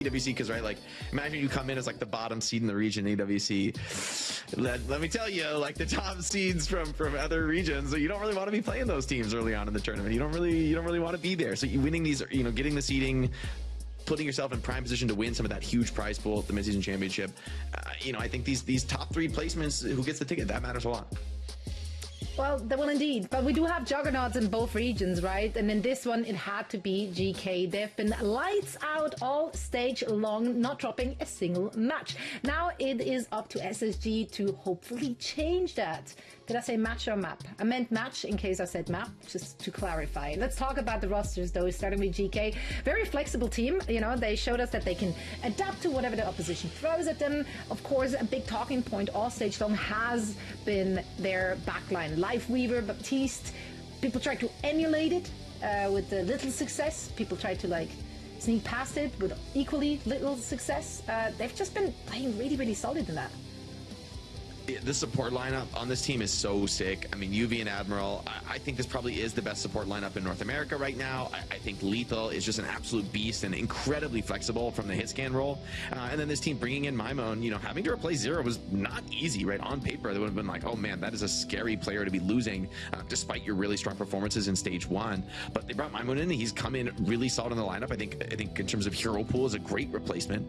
EWC, because right, like, imagine you come in as like the bottom seed in the region, EWC. Let me tell you, like the top seeds from other regions, so you don't really want to be playing those teams early on in the tournament. You don't really want to be there. So you winning these, you know, getting the seeding, putting yourself in prime position to win some of that huge prize pool at the Midseason Championship. You know, I think these top 3 placements, who gets the ticket, that matters a lot. Well, they will indeed. But we do have juggernauts in both regions, right? And in this one, it had to be GK. They've been lights out all stage long, not dropping a single match. Now it is up to SSG to hopefully change that. Did I say match or map? I meant match in case I said map, just to clarify. Let's talk about the rosters, though, starting with GK. Very flexible team. You know, they showed us that they can adapt to whatever the opposition throws at them. Of course, a big talking point all stage long has been their backline. Lifeweaver, Baptiste. People try to emulate it with little success. People try to, like, sneak past it with equally little success. They've just been playing really, really solid in that. The support lineup on this team is so sick. I mean, UV and Admiral, I think this probably is the best support lineup in North America right now. I think Lethal is just an absolute beast and incredibly flexible from the hit scan role. And then this team bringing in Maimon, you know, having to replace Zero was not easy, right? On paper, they would have been like, oh man, that is a scary player to be losing, despite your really strong performances in stage 1. But they brought Maimon in, and he's come in really solid in the lineup. I think in terms of hero pool is a great replacement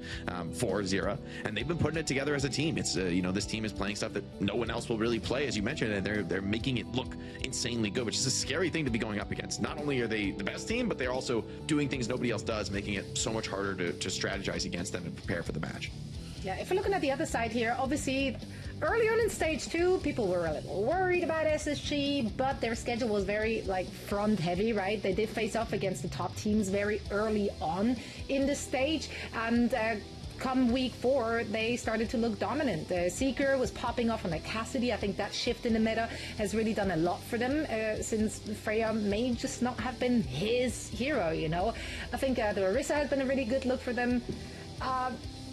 for Zero. And they've been putting it together as a team. It's, you know, this team is playing stuff that no one else will really play, as you mentioned, and they're making it look insanely good, which is a scary thing to be going up against. Not only are they the best team, but they're also doing things nobody else does, making it so much harder to strategize against them and prepare for the match. Yeah, if we're looking at the other side here, obviously early on in stage 2, people were a little worried about SSG, but their schedule was very like front heavy, right? They did face off against the top teams very early on in the stage, and come week 4, they started to look dominant. The Seeker was popping off on a Cassidy. I think that shift in the meta has really done a lot for them, since Freya may just not have been his hero, you know. I think the Orisa has been a really good look for them.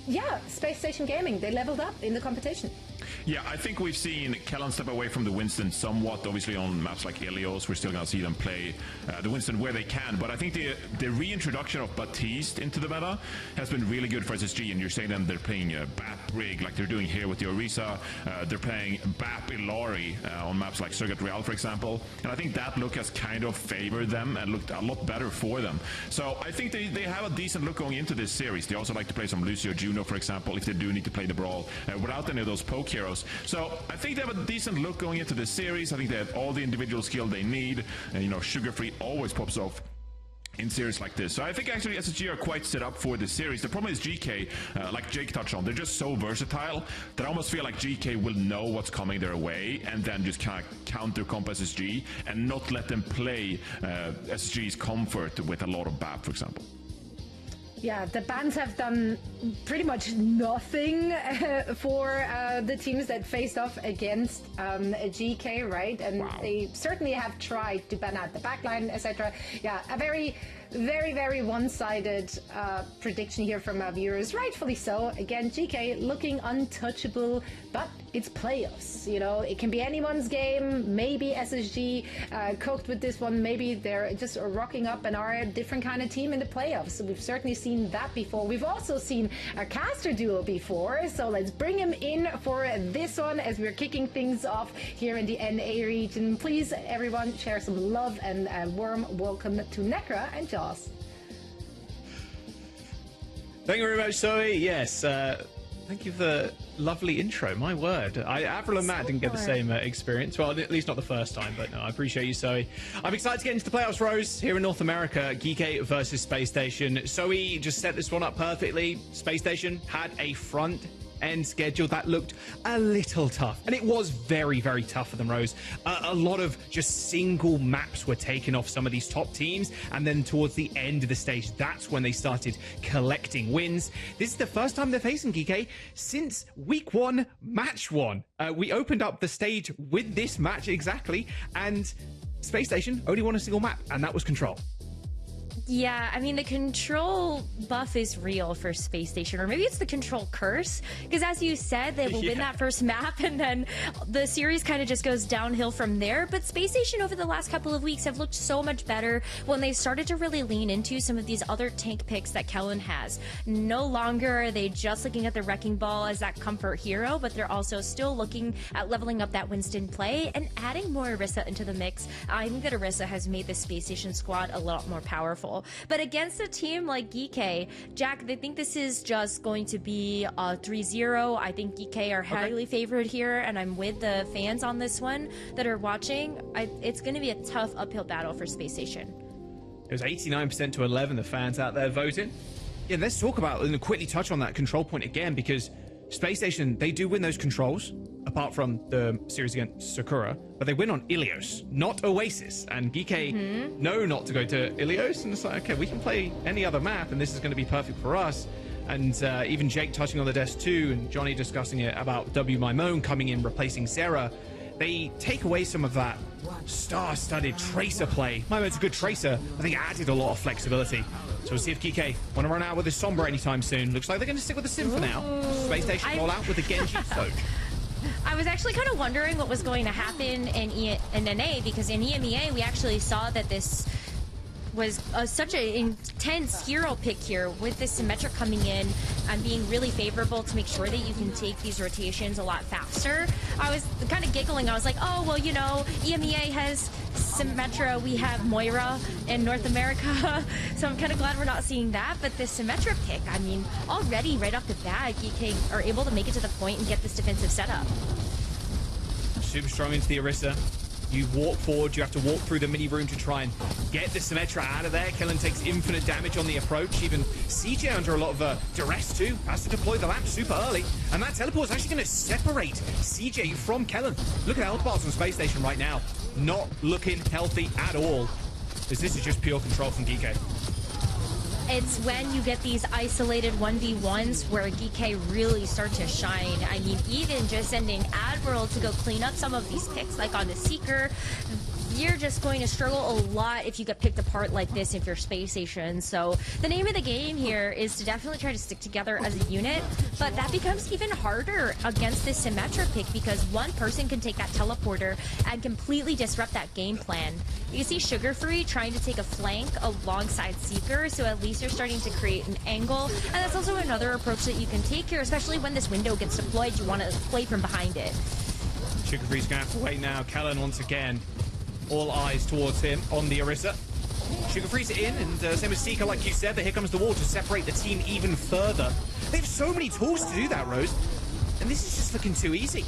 Yeah, Spacestation Gaming, they leveled up in the competition. Yeah, I think we've seen Kellan step away from the Winston somewhat. Obviously, on maps like Ilios, we're still going to see them play the Winston where they can. But I think the reintroduction of Baptiste into the meta has been really good for SSG. And you're saying them they're playing BAP Rig like they're doing here with the Orisa. They're playing BAP Ilari on maps like Circuit Real, for example. And I think that look has kind of favored them and looked a lot better for them. So I think they have a decent look going into this series. They also like to play some Lucio Juno, for example, if they do need to play the Brawl without any of those poke heroes. So I think they have a decent look going into this series. I think they have all the individual skill they need. And, you know, Sugar Free always pops off in series like this. So I think actually SSG are quite set up for this series. The problem is GK, like Jake touched on, they're just so versatile that I almost feel like GK will know what's coming their way and then just kind of counter comp SSG and not let them play SSG's comfort with a lot of BAP, for example. Yeah, the bans have done pretty much nothing for the teams that faced off against GK, right? And wow, they certainly have tried to ban out the backline, etc. Yeah, a very one-sided prediction here from our viewers, rightfully so. Again, GK looking untouchable, but it's playoffs, you know, it can be anyone's game. Maybe SSG cooked with this one, maybe they're just rocking up and are a different kind of team in the playoffs. So we've certainly seen that before. We've also seen a caster duo before, so let's bring him in for this one as we're kicking things off here in the NA region. Please, everyone, share some love and a warm welcome to Necra and Jaws. Thank you very much, Zoe. Yes, thank you for the lovely intro. My word. Avril and Matt didn't get the same experience. Well, at least not the first time, but no, I appreciate you, Zoe. I'm excited to get into the playoffs, Rose, here in North America. Geekay versus Spacestation. Zoe just set this one up perfectly. Spacestation had a front end schedule that looked a little tough, and it was very tough for them, Rose. A lot of just single maps were taken off some of these top teams, and then towards the end of the stage, that's when they started collecting wins. This is the first time they're facing Geekay since week 1, match 1. We opened up the stage with this match exactly, and Spacestation only won a single map, and that was Control. Yeah, I mean, the control buff is real for Spacestation, or maybe it's the control curse, because as you said, they will win that first map, and then the series kind of just goes downhill from there. But Spacestation over the last couple of weeks have looked so much better when they started to really lean into some of these other tank picks that Kellen has. No longer are they just looking at the Wrecking Ball as that comfort hero, but they're also still looking at leveling up that Winston play and adding more Orisa into the mix. I think that Orisa has made the Spacestation squad a lot more powerful. But against a team like Geekay, Jack, they think this is just going to be a 3-0. I think Geekay are highly favored here, and I'm with the fans on this one that are watching. It's going to be a tough uphill battle for Spacestation. It was 89% to 11, the fans out there voting. Yeah, let's talk about and quickly touch on that control point again, because Spacestation, they do win those controls, apart from the series against Sakura, but they win on Ilios, not Oasis. And Geekay know not to go to Ilios, and it's like, okay, we can play any other map, and this is going to be perfect for us. And even Jake touching on the desk too, and Johnny discussing it about W. Mimone coming in, replacing Sarah. They take away some of that star-studded tracer play. Mimone's a good tracer, I think added a lot of flexibility. So we'll see if Geekay want to run out with a Sombra anytime soon. Looks like they're going to stick with the Sim for now. Spacestation roll out with the Genji Soak. I was actually kind of wondering what was going to happen in NA, because in EMEA we actually saw that this was such an intense hero pick here, with this Symmetra coming in and being really favorable to make sure that you can take these rotations a lot faster. I was kind of giggling. I was like, oh, well, you know, EMEA has Symmetra, we have Moira in North America, so I'm kind of glad we're not seeing that. But this Symmetra pick, I mean, already right off the bat, Geekay are able to make it to the point and get this defensive setup. Super strong into the Orisa. You walk forward, you have to walk through the mini room to try and get the Symmetra out of there. Kellen takes infinite damage on the approach. Even CJ under a lot of duress too. Has to deploy the lamp super early. And that teleport is actually going to separate CJ from Kellen. Look at health bars on Spacestation right now. Not looking healthy at all. As this is just pure control from Geekay. It's when you get these isolated 1v1s where Geekay really start to shine. I mean, even just sending Admiral to go clean up some of these picks, like on the Seeker, you're just going to struggle a lot if you get picked apart like this if you're Spacestation. So the name of the game here is to definitely try to stick together as a unit, but that becomes even harder against this Symmetra pick, because one person can take that teleporter and completely disrupt that game plan. You see Sugar Free trying to take a flank alongside Seeker, so at least you're starting to create an angle, and that's also another approach that you can take here, especially when this window gets deployed. You want to play from behind it. Sugar Free's going to have to wait now. Kellen once again. All eyes towards him on the Orisa. Sugar Free's in, and same as Seeker, like you said, but here comes the wall to separate the team even further. They have so many tools to do that, Rose, and this is just looking too easy.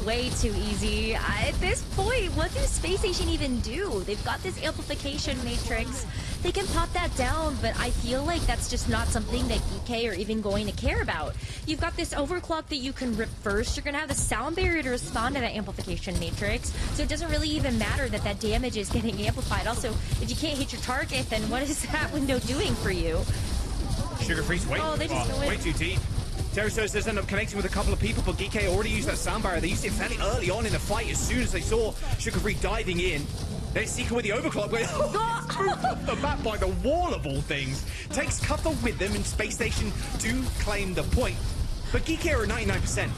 Way too easy. At this point, what does Spacestation even do? They've got this amplification matrix. They can pop that down, but I feel like that's just not something that Geekay are even going to care about. You've got this overclock that you can rip first. You're going to have the sound barrier to respond to that amplification matrix, so it doesn't really even matter that that damage is getting amplified. Also, if you can't hit your target, then what is that window doing for you? Sugar Free's way too deep. Terrasos does end up connecting with a couple of people, but Geekay already used that sound barrier. They used it fairly early on in the fight as soon as they saw Sugar Free diving in. There's Seeker with the overclock, going off the map by the wall of all things. Takes cover with them, and Spacestation do claim the point. But Geekay are at 99%.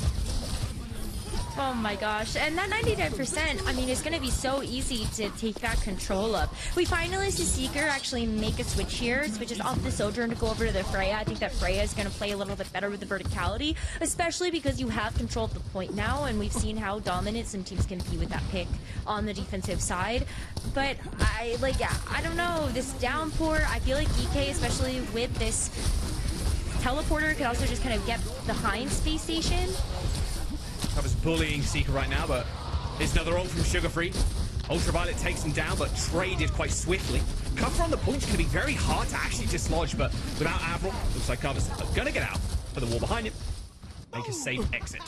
Oh my gosh, and that 99%, I mean, it's going to be so easy to take that control up. We finally see Seeker actually make a switch here, switches off the Sojourn to go over to the Freya. I think that Freya is going to play a little bit better with the verticality, especially because you have control of the point now, and we've seen how dominant some teams can be with that pick on the defensive side. But I don't know, this downpour, I feel like Geekay, especially with this teleporter, could also just kind of get behind Spacestation. Covers bullying Seeker right now, but there's another ult from Sugar Free. Ultraviolet takes him down, but traded quite swiftly. Cover on the point is going to be very hard to actually dislodge, but without Avril, looks like Cover's going to get out for the wall behind him. Make a safe exit.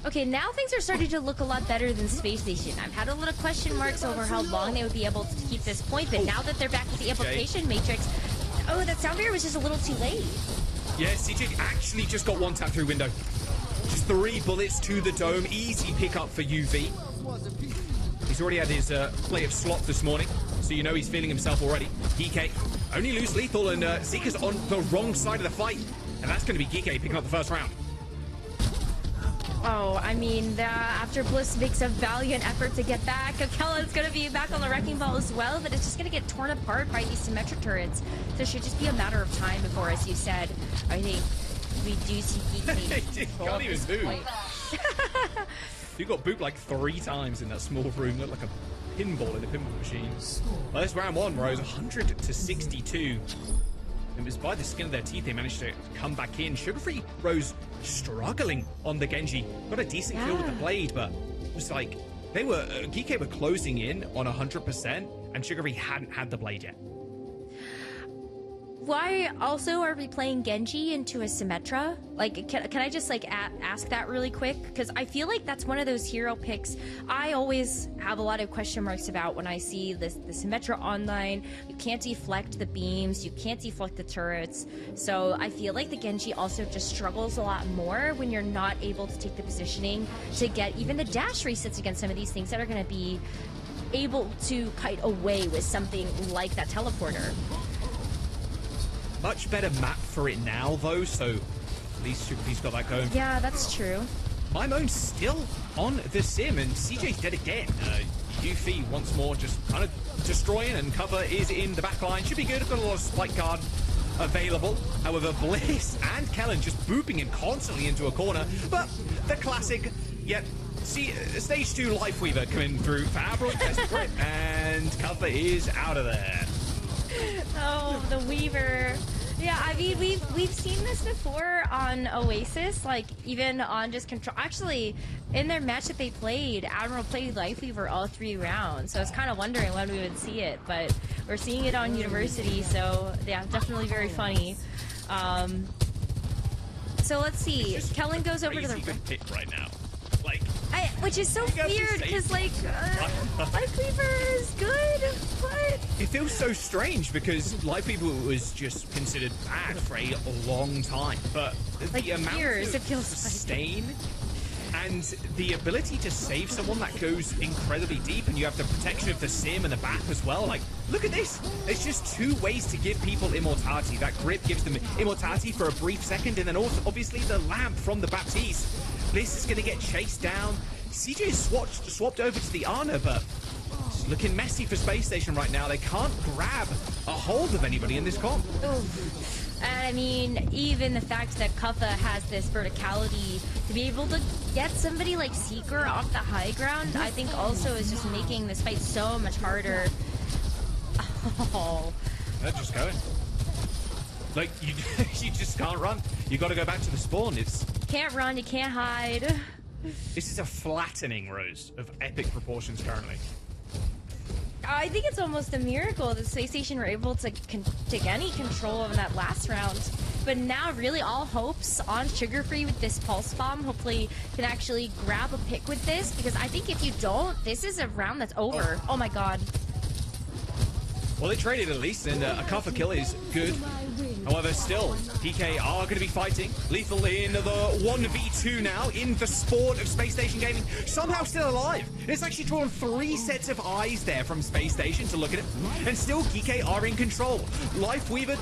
Okay, now things are starting to look a lot better than Spacestation. I've had a lot of question marks over how long they would be able to keep this point, but now that they're back with the amplification matrix, that sound barrier was just a little too late. Yeah, CJ actually just got one tap through window. Just 3 bullets to the dome. Easy pickup for UV. He's already had his play of slot this morning. so you know he's feeling himself already. Geekay only lose lethal, and Zika's on the wrong side of the fight. And that's going to be Geekay picking up the first round. Oh, I mean, after Bliss makes a valiant effort to get back, Kellen's going to be back on the wrecking ball as well, but it's just going to get torn apart by these symmetric turrets. So it should just be a matter of time before, as you said, I think we do see Geekay. Can't even move. You got booped like 3 times in that small room. Looked like a pinball in a pinball machine. Well, this round 1 rose 100 to 62. It was by the skin of their teeth they managed to come back in. Sugarfree Rose struggling on the Genji. Got a decent kill with the blade, but it was like they were Geekay were closing in on 100%, and Sugarfree hadn't had the blade yet. Why also are we playing Genji into a Symmetra? Like, can I just like ask that really quick? Because I feel like that's one of those hero picks I always have a lot of question marks about when I see the Symmetra online. You can't deflect the beams, you can't deflect the turrets. So I feel like the Genji also just struggles a lot more when you're not able to take the positioning to get even the dash resets against some of these things that are going to be able to kite away with something like that teleporter. Much better map for it now, though, so at least Sugarfree's got that going. Yeah, that's true. Maimone's still on the sim, and CJ's dead again. Yuffie once more just kind of destroying, and cover is in the back line. Should be good. Got a lot of spike guard available. However, Bliss and Kellen just booping him constantly into a corner. But the classic, yet see stage 2 Lifeweaver coming through for Avril. Desperate, and cover is out of there. Oh, the Weaver. Yeah, I mean, we've seen this before on OWCS, like even on just control. Actually, in their match that they played, Admiral played Lifeweaver all 3 rounds. So I was kind of wondering when we would see it, but we're seeing it on University. So yeah, definitely very funny. So let's see. Kellen goes over to the pick right now. Like, which is so weird because like Lifeweaver is good, but it feels so strange because Lifeweaver was just considered bad for a long time, but like the amount years, of it feels sustain and the ability to save someone that goes incredibly deep, and you have the protection of the sim and the back as well. Like, look at this. It's just 2 ways to give people immortality. That grip gives them immortality for a brief second, and then also obviously the lamp from the Baptiste. Bliss is going to get chased down. CJ swapped over to the Ana, but it's looking messy for Spacestation right now. They can't grab a hold of anybody in this comp. I mean, even the fact that Kuffa has this verticality to be able to get somebody like Seeker off the high ground, I think also is just making this fight so much harder. Oh. They're just going. Like, you just can't run. You got to go back to the spawn. Can't run, you can't hide. This is a flattening Rose of epic proportions currently. I think it's almost a miracle that Spacestation were able to take any control of that last round. But now really all hopes on Sugarfree with this Pulse Bomb. Hopefully can actually grab a pick with this, because I think if you don't, this is a round that's over. Oh my god. Well, they traded at least, and a Kuffa kill is good. However, still, PK are going to be fighting. Lethal in the 1v2 now in the sport of Spacestation Gaming. Somehow still alive. It's actually drawn 3 sets of eyes there from Spacestation to look at it. And still, PK are in control. Lifeweaver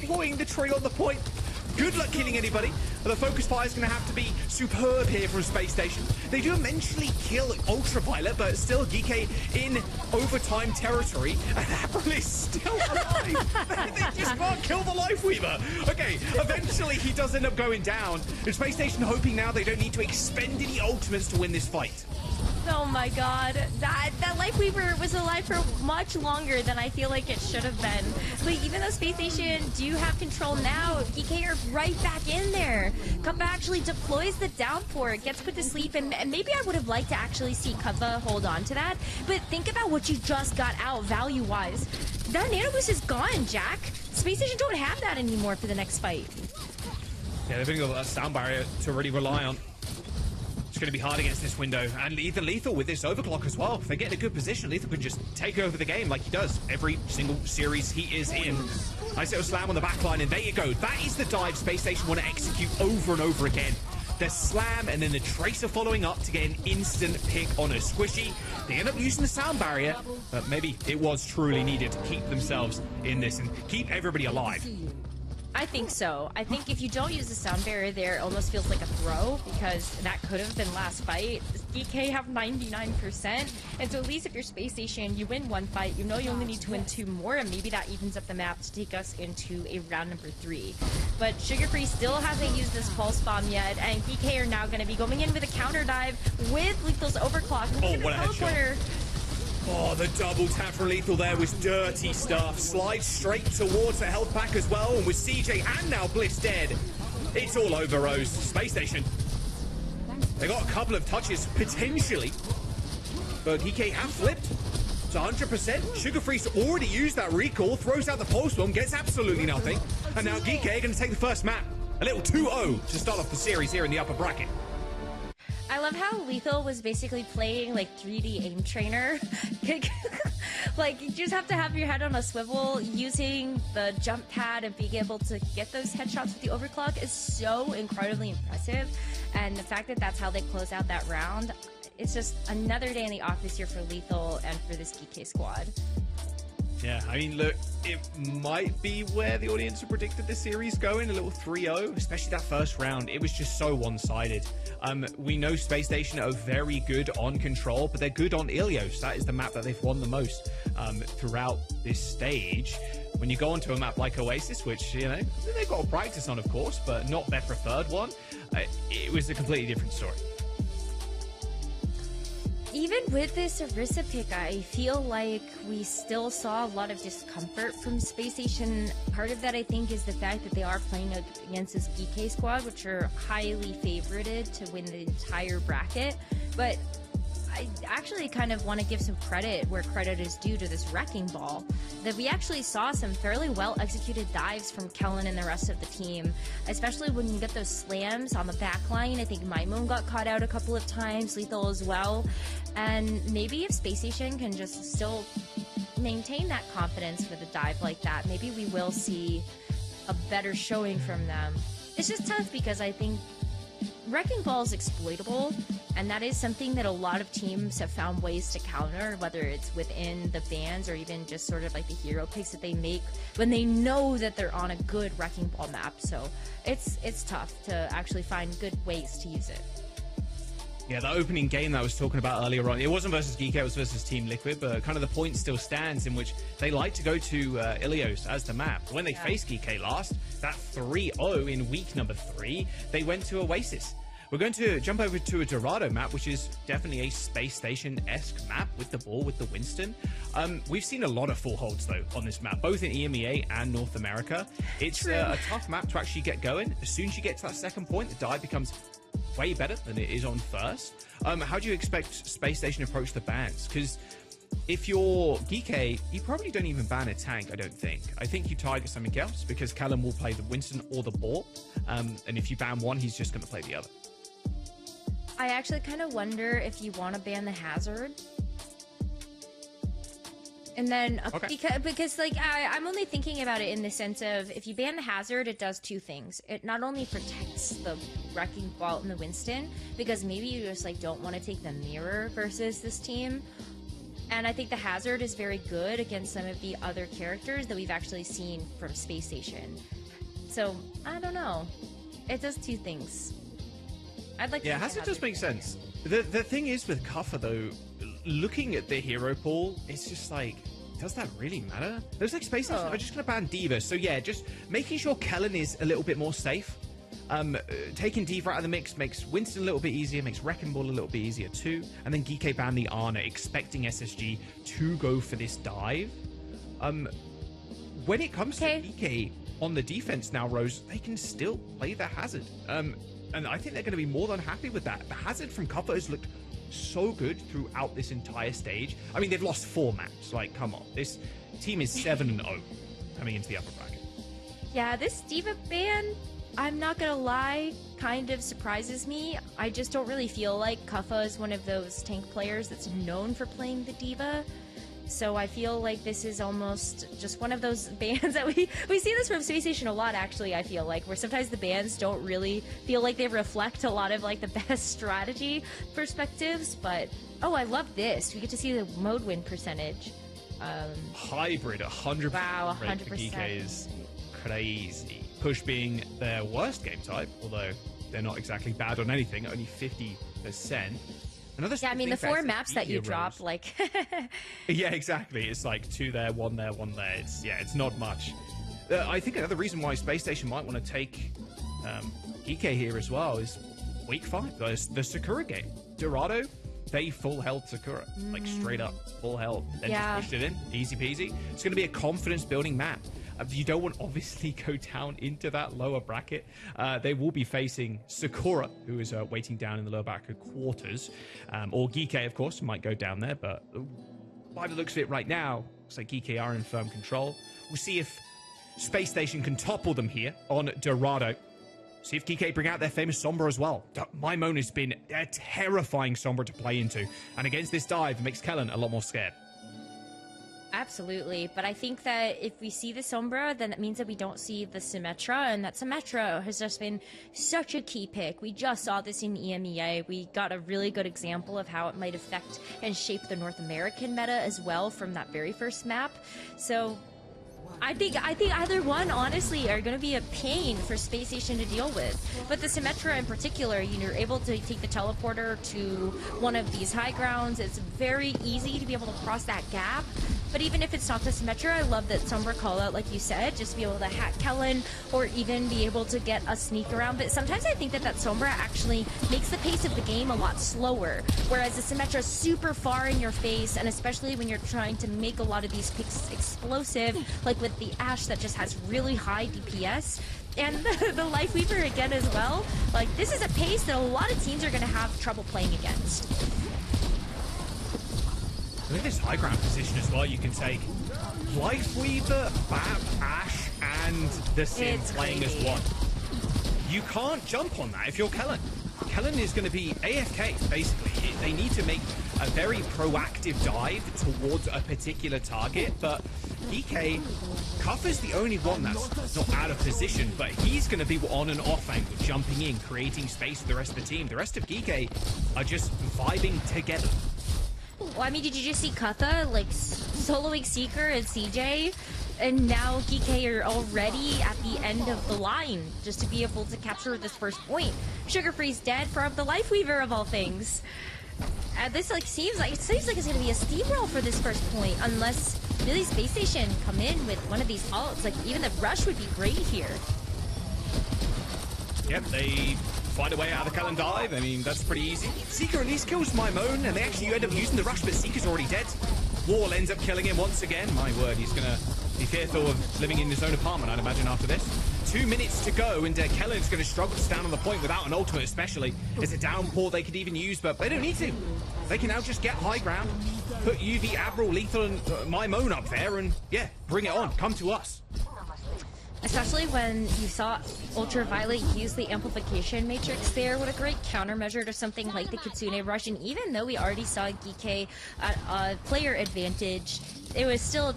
deploying the tree on the point. Good luck killing anybody. The focus fire is going to have to be superb here from Spacestation. They do eventually kill Ultraviolet, but still Geekay in overtime territory, and Avril is still alive. They just can't kill the Lifeweaver. Okay, eventually he does end up going down. And Spacestation hoping now they don't need to expend any ultimates to win this fight. Oh my god, that Lifeweaver was alive for much longer than I feel like it should have been. But even though Spacestation do have control now, Geekay are right back in there. Kuffa actually deploys the downpour, gets put to sleep, and maybe I would have liked to actually see Kuffa hold on to that. But think about what you just got out value-wise. That nano boost is gone, Jack. Spacestation don't have that anymore for the next fight. Yeah, they've only got that sound barrier to really rely on. It's going to be hard against this window, and either Lethal with this overclock as well. If they get in a good position, Lethal can just take over the game like he does every single series he is in. Nice little slam on the back line, and there you go. That is the dive Spacestation want to execute over and over again. the slam, and then the Tracer following up to get an instant pick on a Squishy. They end up using the sound barrier, but maybe it was truly needed to keep themselves in this and keep everybody alive. I think so. I think if you don't use the sound barrier there, it almost feels like a throw, because that could have been last fight. Geekay have 99%, and so at least if you're Space Station, you win one fight, you know you only need to win 2 more, and maybe that evens up the map to take us into a round number 3. But Sugar Free still hasn't used this pulse bomb yet, and Geekay are now going to be going in with a counter dive with Lethal's overclock. Oh, what a headshot. Oh, the double tap from Lethal there was dirty stuff. Slides straight towards the health pack as well, and with CJ and now Bliss dead, it's all over, Rose. Space Station. They got a couple of touches, potentially, but Geekay have flipped. It's 100%. Sugar Free's already used that recall, throws out the pulse bomb, gets absolutely nothing, and now Geekay are going to take the first map. A little 2-0 to start off the series here in the upper bracket. I love how Lethal was basically playing like 3D aim trainer. Like, you just have to have your head on a swivel. Using the jump pad and being able to get those headshots with the overclock is so incredibly impressive. And the fact that that's how they close out that round, it's just another day in the office here for Lethal and for this Geekay squad. Yeah, I mean, look, it might be where the audience had predicted the series going, a little 3-0, especially that first round. It was just so one-sided. We know Space Station are very good on control, but they're good on Ilios. That is the map that they've won the most throughout this stage. When you go onto a map like Oasis, which, you know, they've got to practice on, of course, but not their preferred one, it was a completely different story. Even with this Orisa pick, I feel like we still saw a lot of discomfort from Space Station. Part of that, I think, is the fact that they are playing against this Geekay squad, which are highly favorited to win the entire bracket. But I actually kind of want to give some credit where credit is due to this Wrecking Ball. That we actually saw some fairly well-executed dives from Kellen and the rest of the team, especially when you get those slams on the back line. I think Maimoon got caught out a couple of times, Lethal as well. And maybe if Space Station can just still maintain that confidence with a dive like that, maybe we will see a better showing from them. It's just tough because I think Wrecking Ball is exploitable, and that is something that a lot of teams have found ways to counter, whether it's within the bans or even just sort of like the hero picks that they make when they know that they're on a good Wrecking Ball map. So it's tough to actually find good ways to use it. Yeah, the opening game that I was talking about earlier on, it wasn't versus Geekay, it was versus Team Liquid, but kind of the point still stands in which they like to go to Ilios as the map. When they faced Geekay last, that 3-0 in week number 3, they went to Oasis. We're going to jump over to a Dorado map, which is definitely a Space Station-esque map with the ball, with the Winston. We've seen a lot of full holds, though, on this map, both in EMEA and North America. It's a tough map to actually get going. As soon as you get to that second point, the dive becomes way better than it is on first. How do you expect Space Station to approach the bans? Because if you're Geekay, you probably don't even ban a tank, I don't think. I think you target something else, because Callum will play the Winston or the Ball. And if you ban one, he's just going to play the other. I actually kind of wonder if you want to ban the Hazard. And then, because like, I'm only thinking about it in the sense of, if you ban the Hazard, it does 2 things. It not only protects the Wrecking Ball and the Winston, because maybe you just like don't want to take the mirror versus this team. And I think the Hazard is very good against some of the other characters that we've actually seen from Space Station. So, I don't know. It does 2 things. I'd like to Hazard does make sense. The thing is with Kuffer, though, looking at the hero pool, it's just like, does that really matter? Looks like Space Station are just going to ban D.Va. So yeah, just making sure Kellen is a little bit more safe. Taking D.Va out of the mix makes Winston a little bit easier, makes Wrecking Ball a little bit easier too. And then Geekay ban the Ana, expecting SSG to go for this dive. When it comes to Geekay on the defense now, Rose, they can still play the Hazard. And I think they're going to be more than happy with that. The Hazard from Kuffer has looked so good throughout this entire stage. I mean, they've lost 4 maps. Like, come on. This team is 7-0 coming into the upper bracket. Yeah, this D.Va ban, I'm not gonna lie, kind of surprises me. I just don't really feel like Kuffa is one of those tank players that's known for playing the D.Va. So I feel like this is almost just one of those bans that we see this from Spacestation a lot, actually. I feel like where sometimes the bans don't really feel like they reflect a lot of like the best strategy perspectives. But oh, I love this. We get to see the mode win percentage. Hybrid 100%. Wow, 100%. Geekay is crazy. Push being their worst game type, although they're not exactly bad on anything, only 50%. Yeah, I mean, the 4 maps that you drop, like... Yeah, exactly. It's like 2 there, 1 there, 1 there. It's not much. I think another reason why Spacestation might want to take Geekay here as well is week 5. The Sakura game. Dorado, they full held Sakura. Like, straight up, full held. Then just pushed it in. Easy peasy. It's going to be a confidence-building map. You don't want obviously go down into that lower bracket. They will be facing Sakura, who is waiting down in the lower bracket quarters. Or Geekay, of course, might go down there. But by the looks of it right now, looks like Geekay are in firm control. We'll see if Spacestation can topple them here on Dorado. See if Geekay bring out their famous Sombra as well. My Moan has been a terrifying Sombra to play into. And against this dive, it makes Kellen a lot more scared. Absolutely, but I think that if we see the Sombra, then that means that we don't see the Symmetra, and that Symmetra has just been such a key pick. We just saw this in EMEA. We got a really good example of how it might affect and shape the North American meta as well from that very first map. So I think either one, honestly, are going to be a pain for Spacestation to deal with. But the Symmetra in particular, you're able to take the teleporter to one of these high grounds. It's very easy to be able to cross that gap. But even if it's not the Symmetra, I love that Sombra call out, like you said, just to be able to hack Kellen or even be able to get a sneak around. But sometimes I think that Sombra actually makes the pace of the game a lot slower, whereas the Symmetra is super far in your face, and especially when you're trying to make a lot of these picks explosive, like with the Ashe that just has really high DPS. And the Life Weaver again as well. Like, this is a pace that a lot of teams are going to have trouble playing against. Look at this high ground position as well. You can take Life Weaver, Bab, Ashe, and the Sim playing as one. You can't jump on that if you're Kellen. Kellen is going to be AFK, basically. They need to make a very proactive dive towards a particular target, but Geekay, Kuffer's the only one that's not out of position, but he's going to be on and off angle, jumping in, creating space for the rest of the team. The rest of Geekay are just vibing together. Well, I mean, did you just see Kutha, like, soloing Seeker and CJ? And now Geekay are already at the end of the line, just to be able to capture this first point. Sugarfree's dead from the Life Weaver, of all things. And this, like, seems like it's going to be a steamroll for this first point, unless really Spacestation come in with one of these ults. Like, even the rush would be great here. Yep, they find a way out of the Kellen dive. I mean, that's pretty easy. Seeker at least kills My Moan, and they actually end up using the rush, but Seeker's already dead. Wall ends up killing him once again. My word, he's going to be fearful of living in his own apartment, I'd imagine, after this. 2 minutes to go, and Kellen's going to struggle to stand on the point without an ultimate, especially. There's a downpour they could even use, but they don't need to. They can now just get high ground, put UV, Admiral, Lethal, and My Moan up there, and yeah, bring it on. Come to us. Especially when you saw Ultraviolet use the amplification matrix there. What a great countermeasure to something like the Kitsune Rush. And even though we already saw Geekay player advantage, it was still,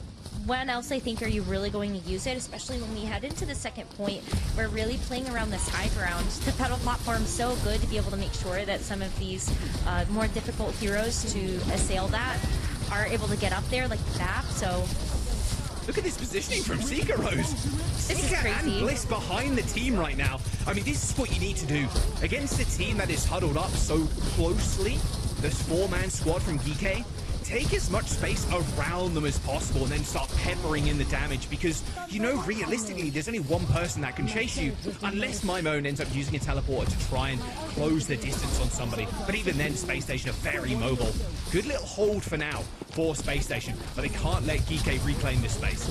when else I think are you really going to use it? Especially when we head into the second point, we're really playing around this high ground. The pedal platform's so good to be able to make sure that some of these more difficult heroes to assail that are able to get up there, like the BAP. So look at this positioning from Seeker Rose. This is crazy. And Bliss behind the team right now. I mean, this is what you need to do. Against a team that is huddled up so closely, this 4-man squad from Geekay, take as much space around them as possible and then start peppering in the damage, because, you know, realistically, there's only one person that can chase you, unless My Moan ends up using a teleporter to try and close the distance on somebody. But even then, Spacestation are very mobile. Good little hold for now for Spacestation, but they can't let Geekay reclaim this space.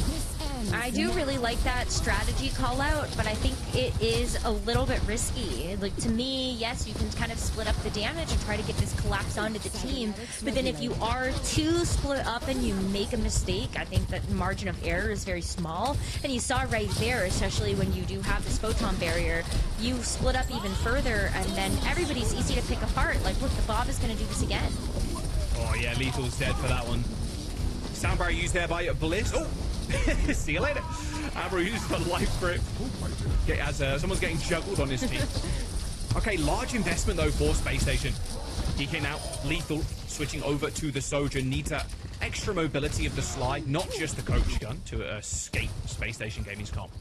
I do really like that strategy call out, but I think it is a little bit risky. Like, to me, yes, you can kind of split up the damage and try to get this collapse onto the team, but then if you are too split up and you make a mistake, I think that margin of error is very small. And you saw right there, especially when you do have this photon barrier, you split up even further, and then everybody's easy to pick apart. Like, look, the Bob is going to do this again. Oh yeah, Lethal's dead for that one. Sound barrier used there by Bliss. Oh, see you later. Admiral used the life grip. As someone's getting juggled on his team. Okay, large investment though for Spacestation. Geekay now lethal, switching over to the Soldier. Needs that extra mobility of the slide, not just the coach gun, to escape Spacestation Gaming's comp.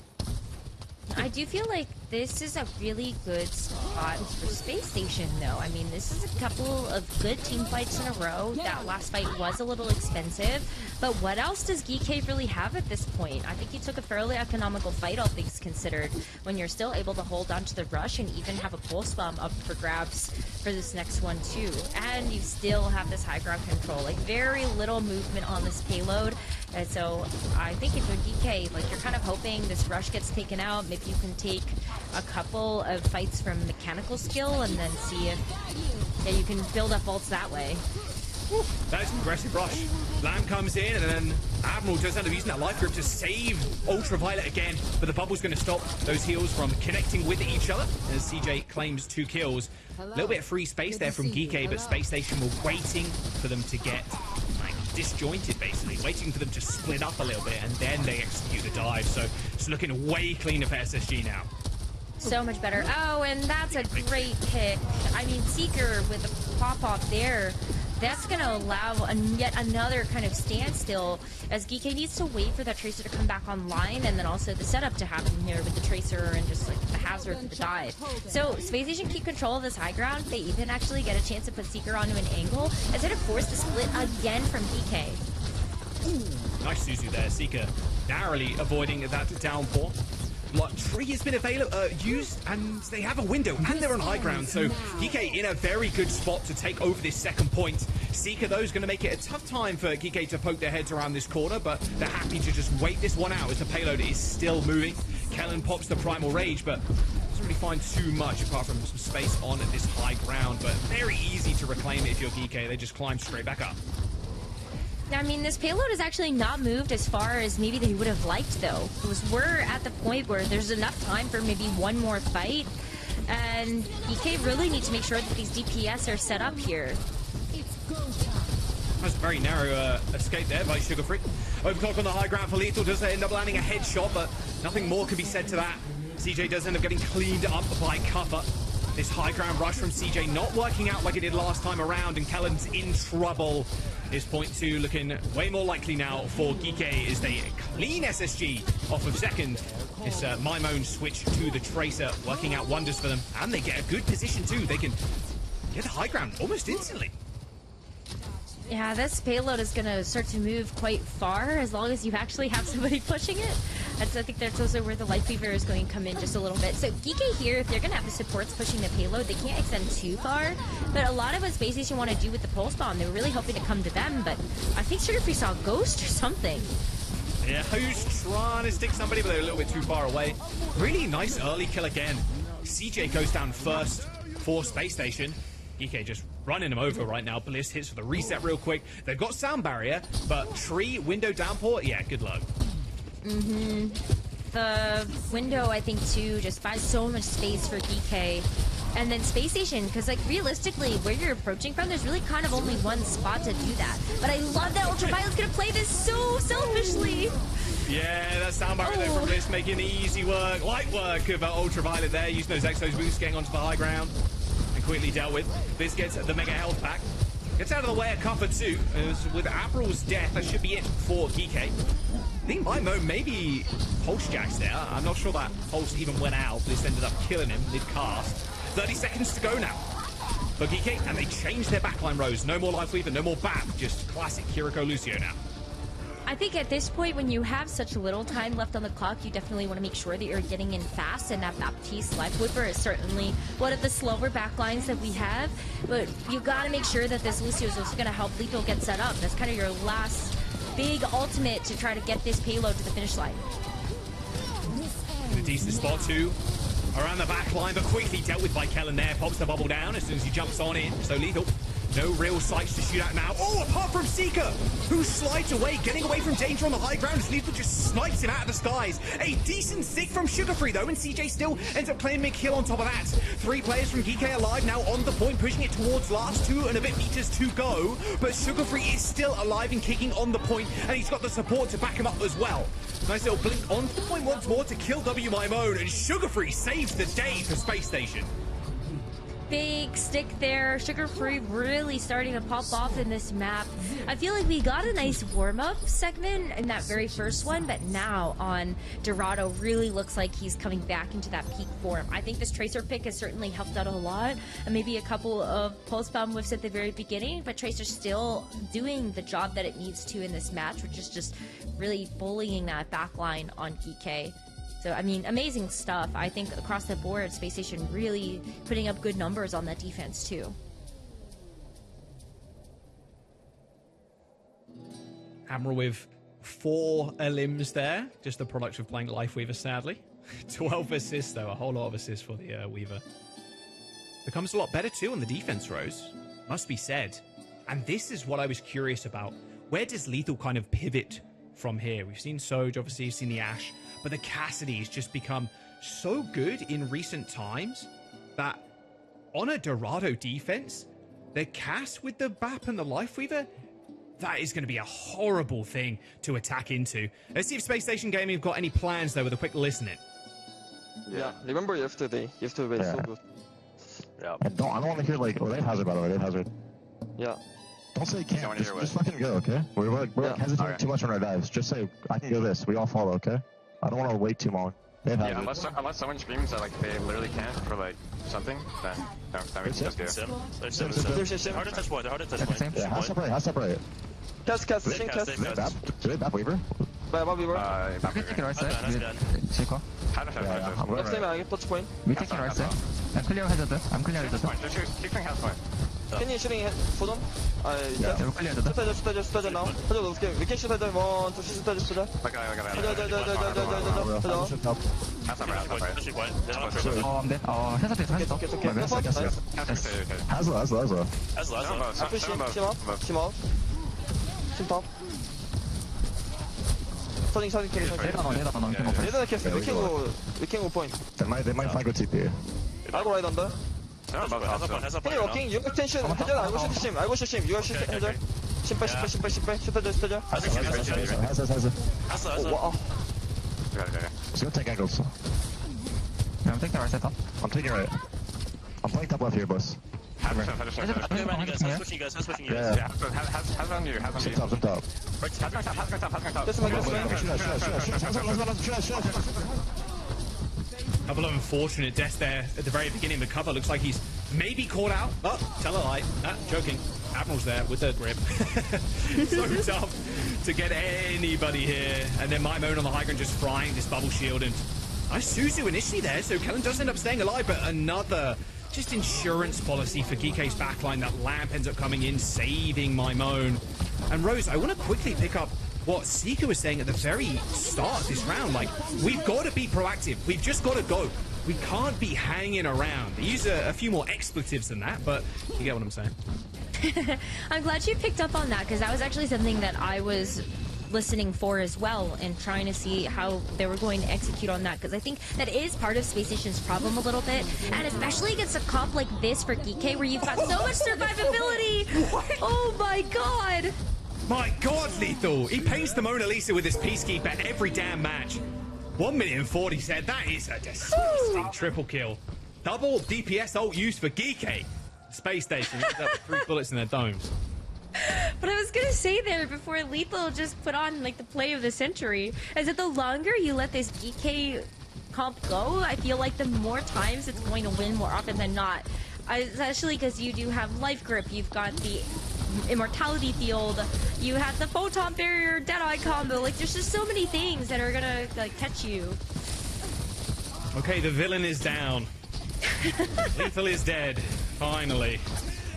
I do feel like this is a really good spot for Spacestation, though. I mean, this is a couple of good team fights in a row. That last fight was a little expensive, but what else does Geekay really have at this point? I think you took a fairly economical fight, all things considered, when you're still able to hold on to the rush and even have a pulse bomb up for grabs for this next one, too. And you still have this high ground control, like very little movement on this payload. And so I think if you're Geekay, like you're kind of hoping this rush gets taken out. Maybe you can take a couple of fights from mechanical skill and then see if you can build up ults that way. That is an aggressive rush. Lamb comes in, and then Admiral does end up using that life grip to save Ultraviolet again, but the bubble's going to stop those heals from connecting with each other as CJ claims 2 kills. A little bit of free space there from Geekay, but Spacestation were waiting for them to get disjointed, basically, waiting for them to split up a little bit, and then they execute the dive. So it's looking way cleaner for SSG now. So much better. Oh, and that's a great pick. I mean, Seeker with the pop-off there, that's going to allow yet another kind of standstill, as Geekay needs to wait for that Tracer to come back online, and then also the setup to happen here with the Tracer and just like the hazard for the dive. So Spacestation keep control of this high ground. They even actually get a chance to put Seeker onto an angle instead of force the split again from Geekay. Nice Suzu there. Seeker narrowly avoiding that downpour. Tree has been used, and they have a window, and they're on high ground, so Geekay in a very good spot to take over this second point. Seeker, though, is going to make it a tough time for Geekay to poke their heads around this corner, but they're happy to just wait this one out as the payload is still moving. Kellen pops the Primal Rage, but doesn't really find too much apart from some space on this high ground, but very easy to reclaim it if you're Geekay. They just climb straight back up. I mean, this payload has actually not moved as far as maybe they would have liked, though. Because we're at the point where there's enough time for maybe one more fight, and Geekay really need to make sure that these DPS are set up here. That's a very narrow escape there by Sugar Free. Overclock on the high ground for Lethal does end up landing a headshot, but nothing more can be said to that. CJ does end up getting cleaned up by cover. This high ground rush from CJ not working out like it did last time around, and Kellen's in trouble. Is point 2 looking way more likely now for Geekay as they clean SSG off of second. This Mimone switch to the Tracer working out wonders for them, and they get a good position too. They can get the high ground almost instantly. Yeah, this payload is going to start to move quite far as long as you actually have somebody pushing it. I think that's also where the Life Weaver is going to come in just a little bit. So Geekay here, if they're going to have the supports pushing the payload, they can't extend too far. But a lot of what Spacestation want to do with the Pulse Bomb, they were really hoping to come to them, but I think Sugar Free saw a ghost or something. Yeah, who's trying to stick somebody, but they're a little bit too far away. Really nice early kill again. CJ goes down first for Spacestation. Geekay just running him over right now. Bliss hits for the reset real quick. They've got sound barrier, but tree, window, downpour, yeah, good luck. The window, I think, too, just buys so much space for Geekay. And then Spacestation, because, like, realistically, where you're approaching from, there's really kind of only one spot to do that. But I love that Ultraviolet's going to play this so selfishly. Yeah, that sound barrier there from Bliss making easy work, light work of Ultraviolet there, using those Exos boosts, getting onto the high ground. Quickly dealt with. This gets the mega health pack. Gets out of the way a cover too. As with April's death, that should be it for Geekay. I think Mimo maybe pulse jacks there. I'm not sure that pulse even went out. This ended up killing him mid-cast. 30 seconds to go now for Geekay, and they changed their backline rows. No more Life Weaver, no more BAP, just classic Kiriko Lucio now. I think at this point, when you have such little time left on the clock, you definitely want to make sure that you're getting in fast, and that Baptiste Life Weaver is certainly one of the slower backlines that we have, but you got to make sure that this Lucio is also going to help Lethal get set up. That's kind of your last big ultimate to try to get this payload to the finish line. In a decent spot too. Around the back line, but quickly dealt with by Kellen there. Pops the bubble down as soon as he jumps on in. So Lethal No real sights to shoot at now. Oh, apart from Seeker, who slides away, getting away from danger on the high ground as Lethal just snipes him out of the skies. A decent sig from Sugarfree, though, and CJ still ends up claiming kill on top of that. 3 players from Geekay alive now on the point, pushing it towards last 2 and a bit meters to go. But Sugarfree is still alive and kicking on the point, and he's got the support to back him up as well. Nice little blink onto the point once more to kill W My Moan, and Sugarfree saves the day for Space Station. Big stick there. Sugarfree really starting to pop off in this map. I feel like we got a nice warm-up segment in that very first one, but now on Dorado really looks like he's coming back into that peak form. I think this Tracer pick has certainly helped out a lot, and maybe a couple of pulse-bomb whiffs at the very beginning, but Tracer's still doing the job that it needs to in this match, which is just really bullying that backline on Geekay. So, I mean, amazing stuff. I think across the board, Space Station really putting up good numbers on that defense, too. Admiral with 4 elims there. Just the product of playing Lifeweaver, sadly. 12 assists, though. A whole lot of assists for the Weaver. Becomes a lot better, too, on the defense, Rose. Must be said. And this is what I was curious about. Where does Lethal kind of pivot from here? We've seen Soj, obviously, we've seen the Ashe. But the Cassidy has just become so good in recent times that on a Dorado defense, the Cass with the BAP and the Lifeweaver, that is going to be a horrible thing to attack into. Let's see if Space Station Gaming have got any plans, though, with a quick listen in. Yeah, remember yesterday. Yesterday was so good. Yeah. I don't want to hear, like, oh, they have Hazard, by the way, they have Hazard. Yeah. Don't say can't, just fucking go, okay? We're like hesitating too much on our dives. Just say, I can go this, we all follow, okay? I don't want to wait too long. Yeah, unless someone screams that like they literally can't for like something, then we can just do. There's a hard to touch point. Hard to touch point. Yeah, how's separate? Cast. Do they BAP Weaver? BAP Weaver. We taking right side. Seiko. Next time I touch point. We taking right side. I'm clear hazard. Keeping half point. Can you shooting hold on? Yeah, we're clear hazard. Stutter now. We can shoot hazard. 1, 2, 3, stutter. Okay. I'm dead. hazard Hazard. Team off. Team top. Starting killing. We can go point. They might flag with TP. I go right under. Can you walking? You attention. Hazard. I go shoot him. You go shoot hazard. 심발. 슈터져. Hazard. Wow. Let's go take angles. Yeah, I'm taking right side top. I'm taking right. I'm playing top left here, boss. Switching you guys. Yeah, have on you. Some top. Couple of unfortunate deaths there at the very beginning. The cover looks like he's maybe caught out. Oh, tell a lie. Joking. Admiral's there with the grip. So tough to get anybody here. And then My Moan on the high ground just frying this bubble shield. And nice Suzu initially there, so Kellen does end up staying alive, but another just insurance policy for Geekay's backline. That lamp ends up coming in, saving My Moan. And Rose, I want to quickly pick up what Seeker was saying at the very start of this round. Like, we've got to be proactive. We've just got to go. We can't be hanging around. They use a few more expletives than that, but you get what I'm saying. I'm glad you picked up on that, because that was actually something that I was listening for as well and trying to see how they were going to execute on that, because I think that is part of Space Station's problem a little bit, and especially against a comp like this for Geekay where you've got so much survivability. Oh my god. My god, Lethal! He paints the Mona Lisa with his Peacekeeper every damn match. 1,040,000 said that is a disgusting triple kill. Double DPS ult used for Geekay. Space Station ends up with 3 bullets in their domes. But I was gonna say there before Lethal just put on like the play of the century, is that the longer you let this Geekay comp go, I feel like the more times it's going to win more often than not. Especially because you do have life grip, you've got the immortality field, you have the photon barrier, Deadeye combo. Like, there's just so many things that are gonna like catch you. Okay, the villain is down. Lethal is dead. Finally.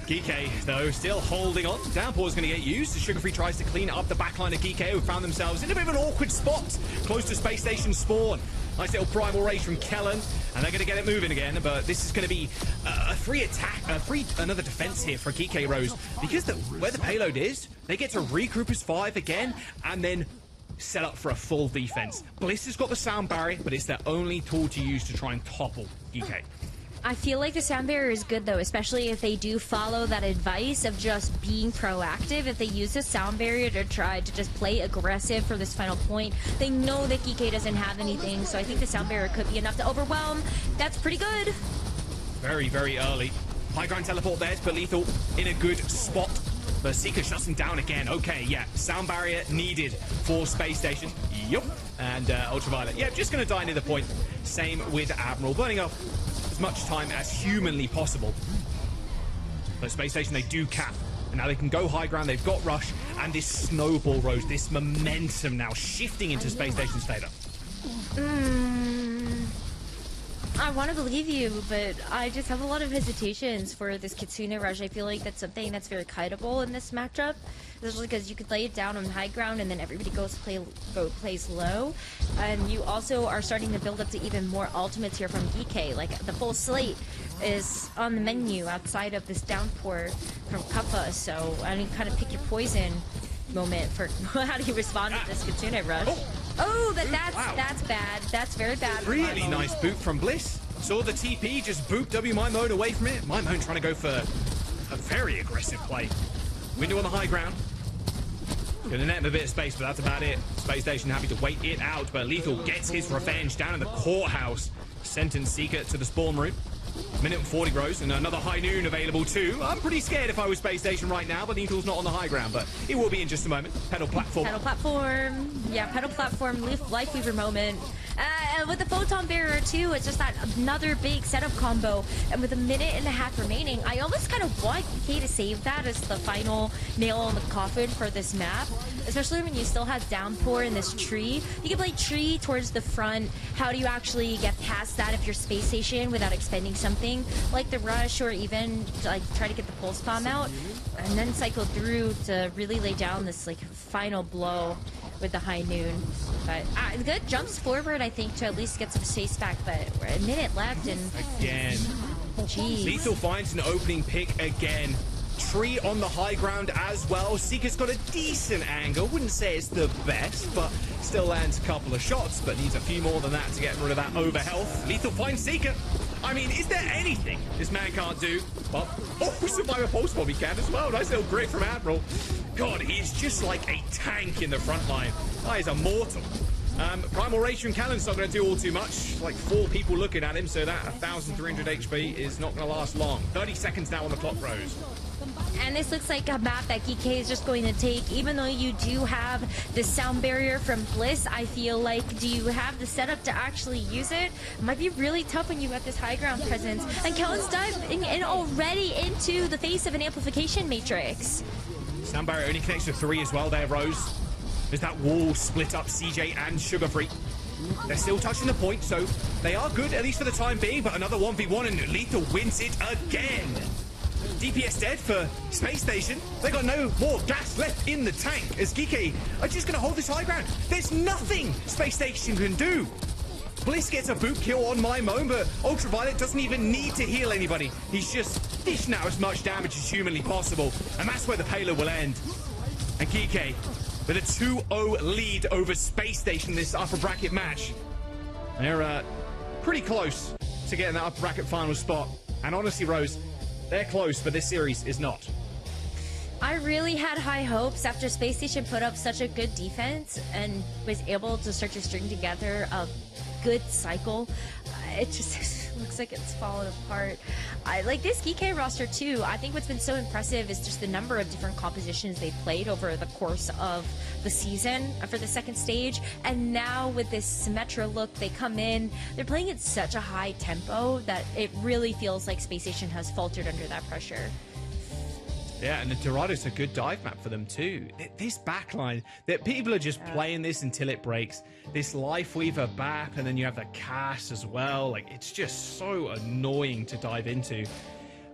Geekay, though, still holding on. Downpour's going to get used as Sugarfree tries to clean up the backline of Geekay, who found themselves in a bit of an awkward spot close to Space Station spawn. Nice little primal rage from Kellen, and they're going to get it moving again. But this is going to be a free attack, another defense here for Geekay Rose, because where the payload is, they get to regroup as 5 again, and then set up for a full defense. Bliss has got the sound barrier, but it's their only tool to use to try and topple Geekay. I feel like the sound barrier is good, though, especially if they do follow that advice of just being proactive. If they use the sound barrier to try to just play aggressive for this final point, they know that Geekay doesn't have anything, so I think the sound barrier could be enough to overwhelm. That's pretty good. Very, very early. High ground teleport there to put Lethal in a good spot. But Seeker shuts him down again. Okay, yeah, sound barrier needed for Space Station. Yup. And Ultraviolet. Yeah, just going to die near the point. Same with Admiral. Burning up as much time as humanly possible. But Space Station, they do cap. And now they can go high ground. They've got Rush. And this snowball rose, this momentum now shifting into Space Station's favor. I want to believe you, but I just have a lot of hesitations for this Kitsune Rush. I feel like that's something that's very kiteable in this matchup, especially because you could lay it down on high ground and then everybody plays low. And you also are starting to build up to even more ultimates here from Geekay. Like, the full slate is on the menu outside of this downpour from Kappa, so I mean, kind of pick your poison moment for how do you respond to this Kitsune Rush. Oh, that's bad. That's very bad. Really nice boot from Bliss. Saw the TP, just boot WMyMone away from it. MyMone trying to go for a very aggressive play. Window on the high ground. Gonna net him a bit of space, but that's about it. Space Station happy to wait it out, but Lethal gets his revenge down in the courthouse. Sentence Seeker to the spawn room. Minute and 40 grows, and another high noon available too. I'm pretty scared if I was Space Station right now, but Lethal's not on the high ground, but it will be in just a moment. Pedal platform. Pedal platform. Yeah, pedal platform, life weaver moment. With the photon barrier too, it's just that another big setup combo. And with a minute and a half remaining, I almost kind of want Geekay to save that as the final nail on the coffin for this map. Especially when you still have downpour in this tree. You can play tree towards the front. How do you actually get past that if you're Space Station without expending something like the rush, or even like try to get the pulse bomb out and then cycle through to really lay down this like final blow with the high noon? But good jumps forward, I think, to at least get some space back, but we're a minute left and again. Jeez. Lethal finds an opening pick again. Tree on the high ground as well. Seeker's got a decent angle. Wouldn't say it's the best, but still lands a couple of shots, but needs a few more than that to get rid of that over health. Lethal finds Seeker. I mean, is there anything this man can't do? Well, survive a pulse bomb he can as well. Nice little grit from Admiral. God, he's just like a tank in the front line. That is immortal. Primal Rage from Callan's not going to do all too much. Like 4 people looking at him, so that 1,300 HP is not going to last long. 30 seconds now on the clock, Rose. And this looks like a map that Geekay is just going to take. Even though you do have the sound barrier from Bliss, I feel like, do you have the setup to actually use it? It might be really tough when you got this high ground presence. And Kellen's diving in already into the face of an amplification matrix. Sound barrier only connects to 3 as well there, Rose. There's that wall split up CJ and Sugar Free. They're still touching the point, so they are good, at least for the time being, but another 1v1 and Lethal wins it again. DPS dead for Space Station. They got no more gas left in the tank as Geekay are just going to hold this high ground. There's nothing Space Station can do. Bliss gets a boot kill on MyMone, but Ultraviolet doesn't even need to heal anybody. He's just dishing out as much damage as humanly possible, and that's where the payload will end. And Geekay with a 2-0 lead over Space Station in this upper bracket match. They're pretty close to getting that upper bracket final spot. And honestly, Rose, they're close, but this series is not. I really had high hopes after Space Station put up such a good defense and was able to start to string together a good cycle. It just looks like it's fallen apart. I like this Geekay roster too. I think what's been so impressive is just the number of different compositions they played over the course of the season for the second stage. And now with this Symmetra look, they come in, they're playing at such a high tempo that it really feels like Space Station has faltered under that pressure. Yeah, and the Dorado's a good dive map for them too. This backline, that people are just playing this until it breaks. This Life Weaver BAP, and then you have the Cass as well. Like, it's just so annoying to dive into.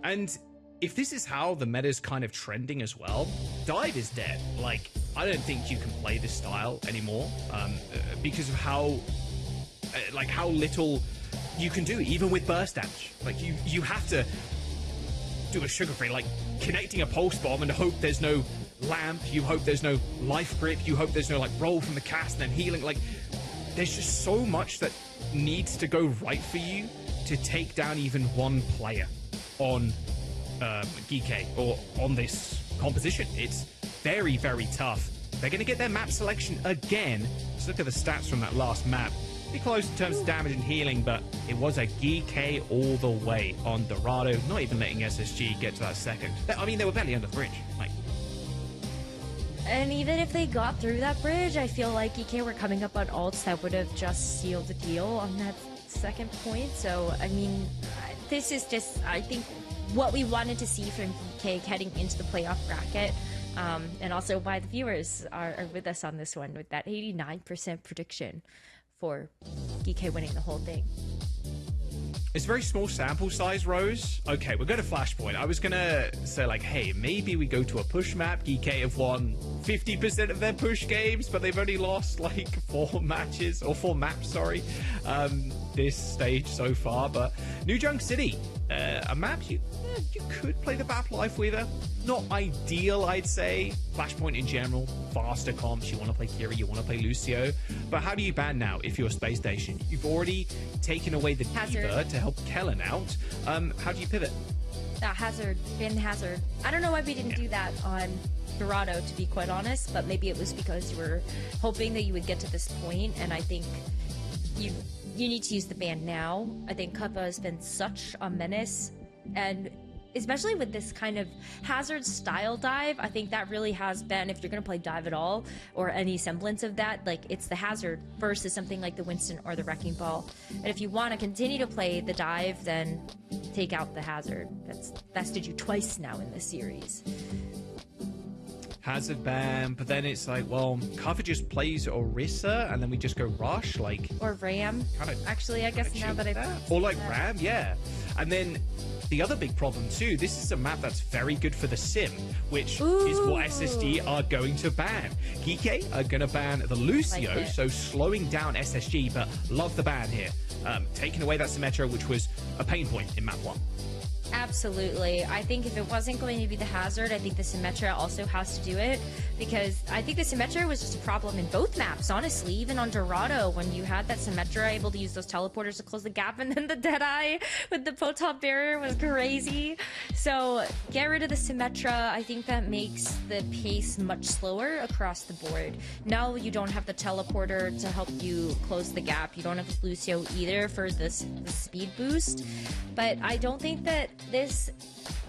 And if this is how the meta's kind of trending as well, dive is dead. Like, I don't think you can play this style anymore because of how like how little you can do, even with burst damage. Like you have to do a sugar free, like connecting a pulse bomb and hope there's no lamp, you hope there's no life grip, you hope there's no like roll from the cast and then healing. Like there's just so much that needs to go right for you to take down even one player on Geekay or on this composition. It's very, very tough. They're going to get their map selection again. Just look at the stats from that last map. Pretty close in terms of damage and healing, but it was a Geekay all the way on Dorado, not even letting SSG get to that second. I mean, they were barely under the bridge. Like, and even if they got through that bridge, I feel like Geekay were coming up on ults that would have just sealed the deal on that second point. So, I mean, this is just, I think, what we wanted to see from Geekay heading into the playoff bracket. And also why the viewers are with us on this one with that 89% prediction for Geekay winning the whole thing. It's a very small sample size, Rose. Okay, we're going to Flashpoint. I was going to say, like, hey, maybe we go to a push map. Geekay have won 50% of their push games, but they've only lost, like, 4 matches, or 4 maps, sorry, this stage so far. But New Junk City, a map you could play the Battle Life Weaver. Not ideal, I'd say. Flashpoint in general, faster comps. You want to play Kiri, you want to play Lucio. But how do you ban now if you're Space Station? You've already taken away the Diva to help Kellen out. How do you pivot? Hazard, ban Hazard. I don't know why we didn't do that on Dorado, to be quite honest, but maybe it was because you were hoping that you would get to this point, and I think you need to use the ban now. I think Kuffa has been such a menace, and especially with this kind of Hazard style dive, I think that really has been, if you're going to play dive at all, or any semblance of that, like it's the Hazard versus something like the Winston or the Wrecking Ball. And if you want to continue to play the dive, then take out the Hazard. That's bested you twice now in this series. Hazard ban, but then it's like, well, Kuffa just plays Orisa, and then we just go rush, like... Or Ram. Actually, I guess now that I've... Or like Ram, yeah. And then the other big problem too, this is a map that's very good for the sim, which is what SSG are going to ban. Geekay are going to ban the Lucio, so slowing down SSG, but love the ban here. Taking away that Symmetra, which was a pain point in map 1. Absolutely. I think if it wasn't going to be the Hazard, I think the Symmetra also has to do it, because I think the Symmetra was just a problem in both maps, honestly. Even on Dorado, when you had that Symmetra able to use those teleporters to close the gap, and then the Deadeye with the Potop barrier was crazy. So get rid of the Symmetra. I think that makes the pace much slower across the board. Now you don't have the teleporter to help you close the gap. You don't have Lucio either for the speed boost. But I don't think that this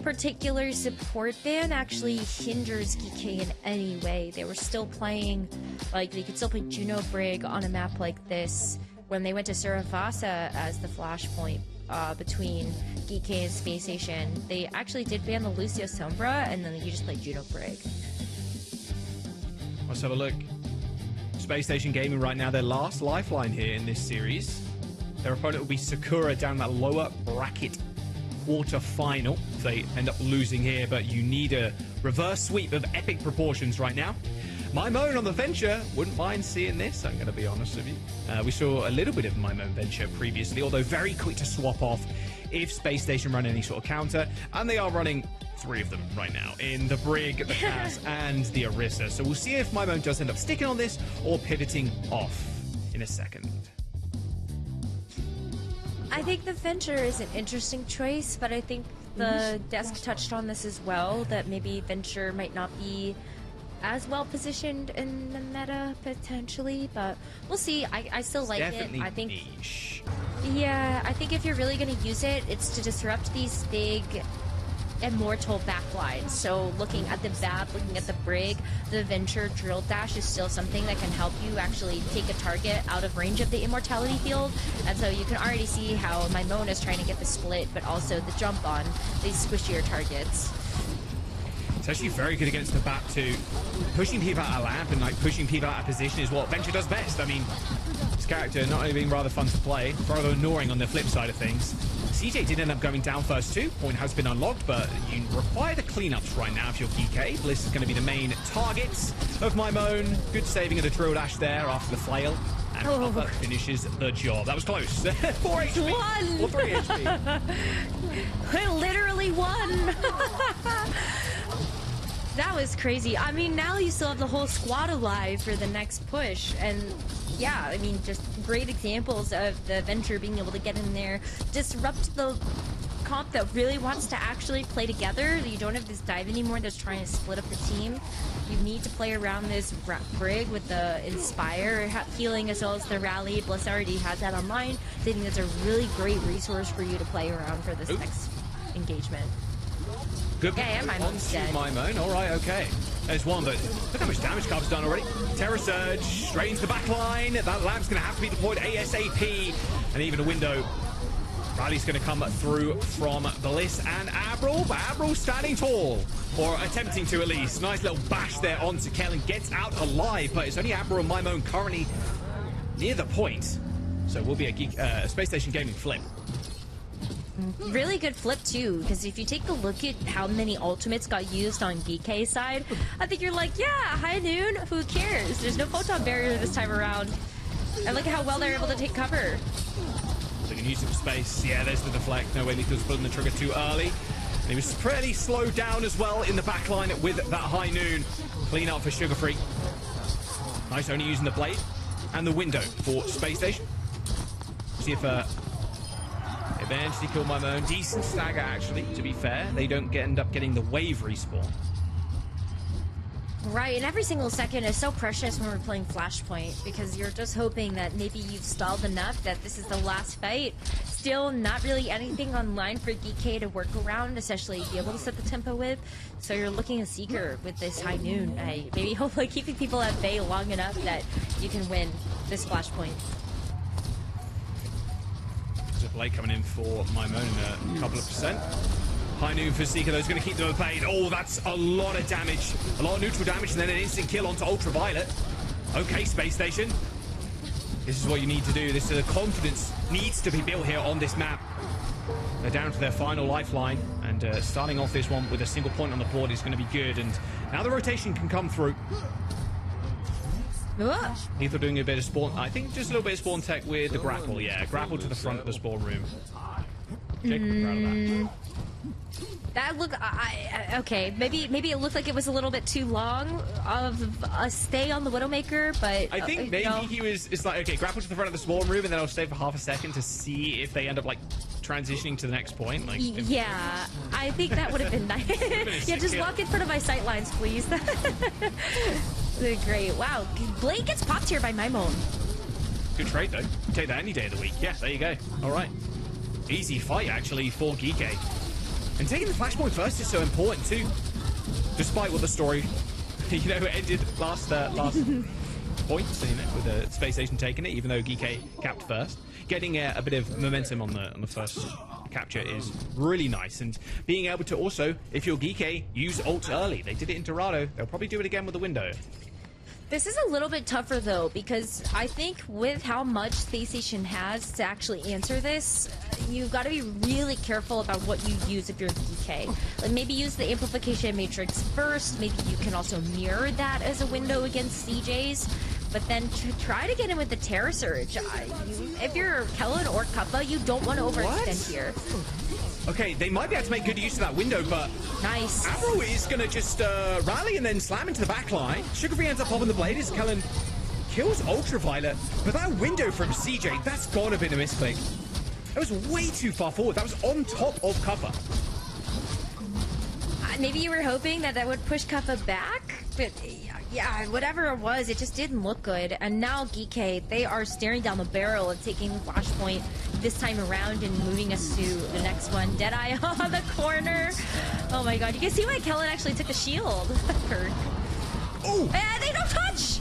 particular support ban actually hinders Geekay in any way. They were still playing, like, they could still play Juno Brig on a map like this when they went to Surafasa as the flashpoint between Geekay and Spacestation. They actually did ban the Lucio Sombra, and then you just played Juno Brig. Let's have a look. Spacestation Gaming right now, their last lifeline here in this series. Their opponent will be Sakura down that lower bracket quarter-final if they end up losing here, but you need a reverse sweep of epic proportions right now. My Moan on the Venture, wouldn't mind seeing this, I'm going to be honest with you. We saw a little bit of My Moan Venture previously, although very quick to swap off if Space Station run any sort of counter, and they are running 3 of them right now in the Brig, the Kaz, and the Orisa. So we'll see if My Moan does end up sticking on this or pivoting off in a second. I think the Venture is an interesting choice, but I think the desk touched on this as well, that maybe Venture might not be as well positioned in the meta potentially, but we'll see. I still like it. I think niche. Yeah, I think if you're really going to use it, it's to disrupt these big immortal backlines. So looking at the BAB, looking at the Brig, the Venture drill dash is still something that can help you actually take a target out of range of the immortality field. And so you can already see how my Moan is trying to get the split, but also the jump on these squishier targets. It's actually very good against the BAP too. Pushing people out of lamp and like pushing people out of position is what Venture does best. I mean, this character not only being rather fun to play, rather annoying on the flip side of things. CJ did end up going down first too. Point has been unlocked, but you require the cleanups right now if you're Geekay. Bliss is going to be the main target of Mimone. Good saving of the drill dash there after the flail. And Alpha finishes the job. That was close. 4 HP. One! Or 3 HP. Literally won. That was crazy. I mean, now you still have the whole squad alive for the next push. And yeah, I mean, just great examples of the Venture being able to get in there, disrupt the comp that really wants to actually play together. You don't have this dive anymore that's trying to split up the team. You need to play around this Brig with the Inspire healing as well as the Rally. Bliss already has that online. I think that's a really great resource for you to play around for this next engagement. Good. Yeah, Mimone's dead. Mimone. All right, okay. There's one, but look how much damage Cub's done already. Terror Surge, straight into the back line. That lamp's going to have to be deployed ASAP. And even a window. Riley's going to come through from Bliss and Abril. But Abril standing tall, or attempting to at least. Nice little bash there onto Kellen. Gets out alive, but it's only Abril and Mimone currently near the point. So we'll be a Space Station Gaming flip. Really good flip too, because if you take a look at how many ultimates got used on Geekay's side, I think you're like, yeah, high noon, who cares? There's no photon barrier this time around. And look at how well they're able to take cover. So you can use some space. Yeah, there's the deflect. No way Lethal's pulling the trigger too early. And he was pretty slowed down as well in the back line with that high noon. Clean up for Sugar Free. Nice, only using the blade and the window for Space Station. See if eventually kill Mimone. Decent stagger, actually, to be fair. They don't end up getting the wave respawn. Right, and every single second is so precious when we're playing Flashpoint, because you're just hoping that maybe you've stalled enough that this is the last fight. Still not really anything online for Geekay to work around, especially be able to set the tempo with. So you're looking a Seeker with this high noon. Maybe hopefully keeping people at bay long enough that you can win this Flashpoint. There's a blade coming in for Mimone in a couple of percent. High noon for Seeker, though, is going to keep them at bay. Oh, that's a lot of damage. A lot of neutral damage, and then an instant kill onto Ultraviolet. Okay, Space Station. This is what you need to do. This confidence needs to be built here on this map. They're down to their final lifeline, and starting off this one with a single point on the board is going to be good. And now the rotation can come through. Lethal doing a bit of spawn. I think just a little bit of spawn tech with the grapple. Yeah, grapple to the front of the spawn room. Jake, proud of that. That looked okay. Maybe it looked like it was a little bit too long of a stay on the Widowmaker, but I think maybe he was. It's like, okay, grapple to the front of the spawn room, and then I'll stay for half a second to see if they end up like transitioning to the next point. Like, yeah, I think that would have been nice. Yeah, just walk in front of my sight lines, please. Great. Wow, Blade gets popped here by Mimone. Good trade though. Take that any day of the week. Yeah, there you go. All right, easy fight actually for Geekay. And taking the flashpoint first is so important too. Despite what the story, ended last point, with the Space Station taking it, even though Geekay capped first. Getting a bit of momentum on the first capture is really nice, and being able to also, if you're Geekay, use ult early. They did it in Dorado. They'll probably do it again with the window. This is a little bit tougher though, because I think with how much Space Station has to actually answer this, you've got to be really careful about what you use if you're Geekay. Like maybe use the amplification matrix first. Maybe you can also mirror that as a window against CJs. But then try to get in with the Terror Surge. If you're Kellen or Kappa, you don't want to overextend here. Okay, they might be able to make good use of that window, but nice. Abril is going to just rally and then slam into the back line. Sugar Free ends up popping the blade as Kellen kills Ultraviolet. But that window from CJ, that's got to have been a misclick. That was way too far forward. That was on top of Kappa. Maybe you were hoping that would push Kappa back, but yeah, whatever it was, it just didn't look good. And now Geekay, they are staring down the barrel and taking Flashpoint this time around and moving us to the next one. Deadeye on the corner. Oh my god, you can see why Kellen actually took a shield. Oh! And they don't touch!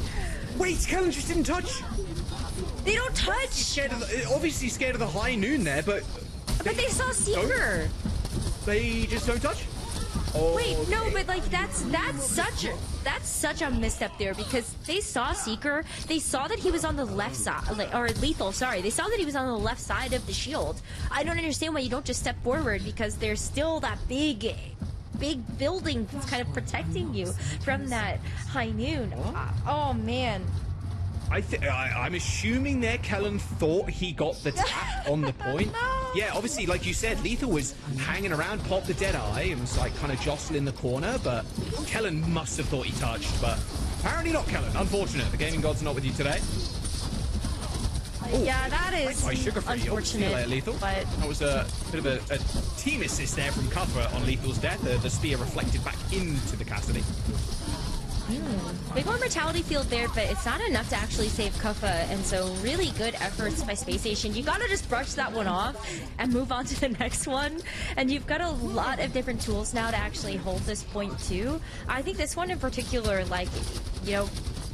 Wait, Kellen just didn't touch? They don't touch! Scared of obviously scared of the high noon there, but they saw Seeker. They just don't touch? Oh, wait, no, but like that's such a misstep there, because they saw Seeker, they saw that he was on the left side, or Lethal, sorry, they saw that he was on the left side of the shield. I don't understand why you don't just step forward, because there's still that big building that's kind of protecting you from that high noon. Oh man. I'm assuming there Kellen thought he got the tap on the point. No. Yeah, obviously, like you said, Lethal was hanging around, popped the dead eye, and was like kind of jostling the corner, but Kellen must have thought he touched, but apparently not Kellen. Unfortunate. The gaming gods are not with you today. Ooh, yeah, that is unfortunate. Lethal. But that was a bit of a team assist there from Cover on Lethal's death. The spear reflected back into the Cassidy. Big more mortality field there, but it's not enough to actually save Kuffa, and so really good efforts by Spacestation. You gotta just brush that one off and move on to the next one, and you've got a lot of different tools now to actually hold this point too. I think this one in particular, like, you know,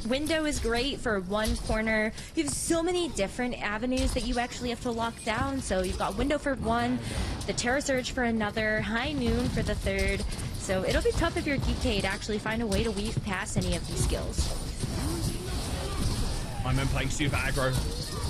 window is great for one corner. You have so many different avenues that you actually have to lock down. So you've got window for one, the Terror Surge for another, high noon for the third. So it'll be tough if you're Geekay to actually find a way to weave past any of these skills. I'm playing super aggro.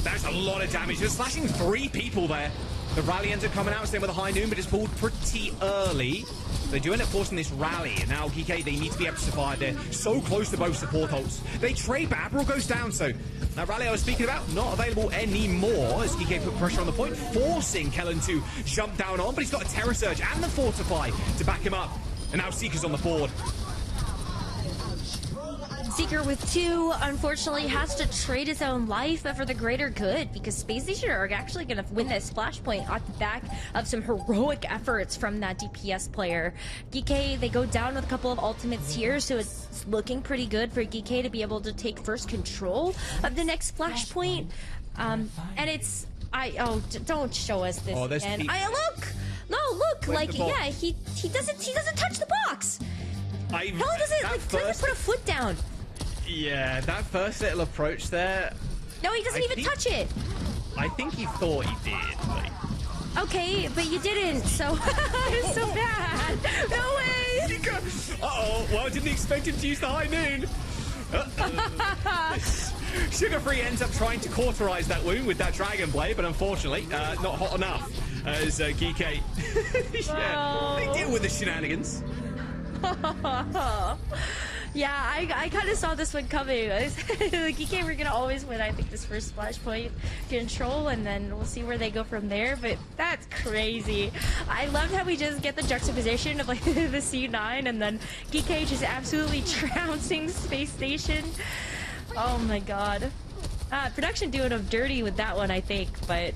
That's a lot of damage. They're slashing 3 people there. The rally ends up coming out, staying with a high noon, but it's pulled pretty early. They do end up forcing this rally, and now Geekay, they need to be able to survive. They're so close to both support ults. They trade, but Admiral goes down, so that rally I was speaking about, not available anymore, as Geekay put pressure on the point, forcing Kellen to jump down on, but he's got a Terror Surge and the Fortify to back him up. And now Seeker's on the board. Seeker with 2, unfortunately, has to trade his own life, but for the greater good, because Spacestation are actually going to win this flashpoint off the back of some heroic efforts from that DPS player. Geekay, they go down with a couple of ultimates here, so it's looking pretty good for Geekay to be able to take first control of the next flashpoint. And it's... don't show us this again. Look! No, look! Like, yeah, he doesn't touch the box! Hell doesn't put a foot down. Yeah, that first little approach there... No, he doesn't even touch it. I think he thought he did. Like... Okay, but you didn't, so it's so bad. No way. Uh-oh, well, I didn't expect him to use the high noon. Sugar Free ends up trying to cauterize that wound with that Dragon Blade, but unfortunately, not hot enough. As Geekay, they deal with the shenanigans. Yeah, I kind of saw this one coming. Geekay, we're gonna always win, I think, this first flashpoint control, and then we'll see where they go from there. But that's crazy. I loved how we just get the juxtaposition of like the C9, and then Geekay just absolutely trouncing Space Station. Oh my god. Production doing them dirty with that one, I think, but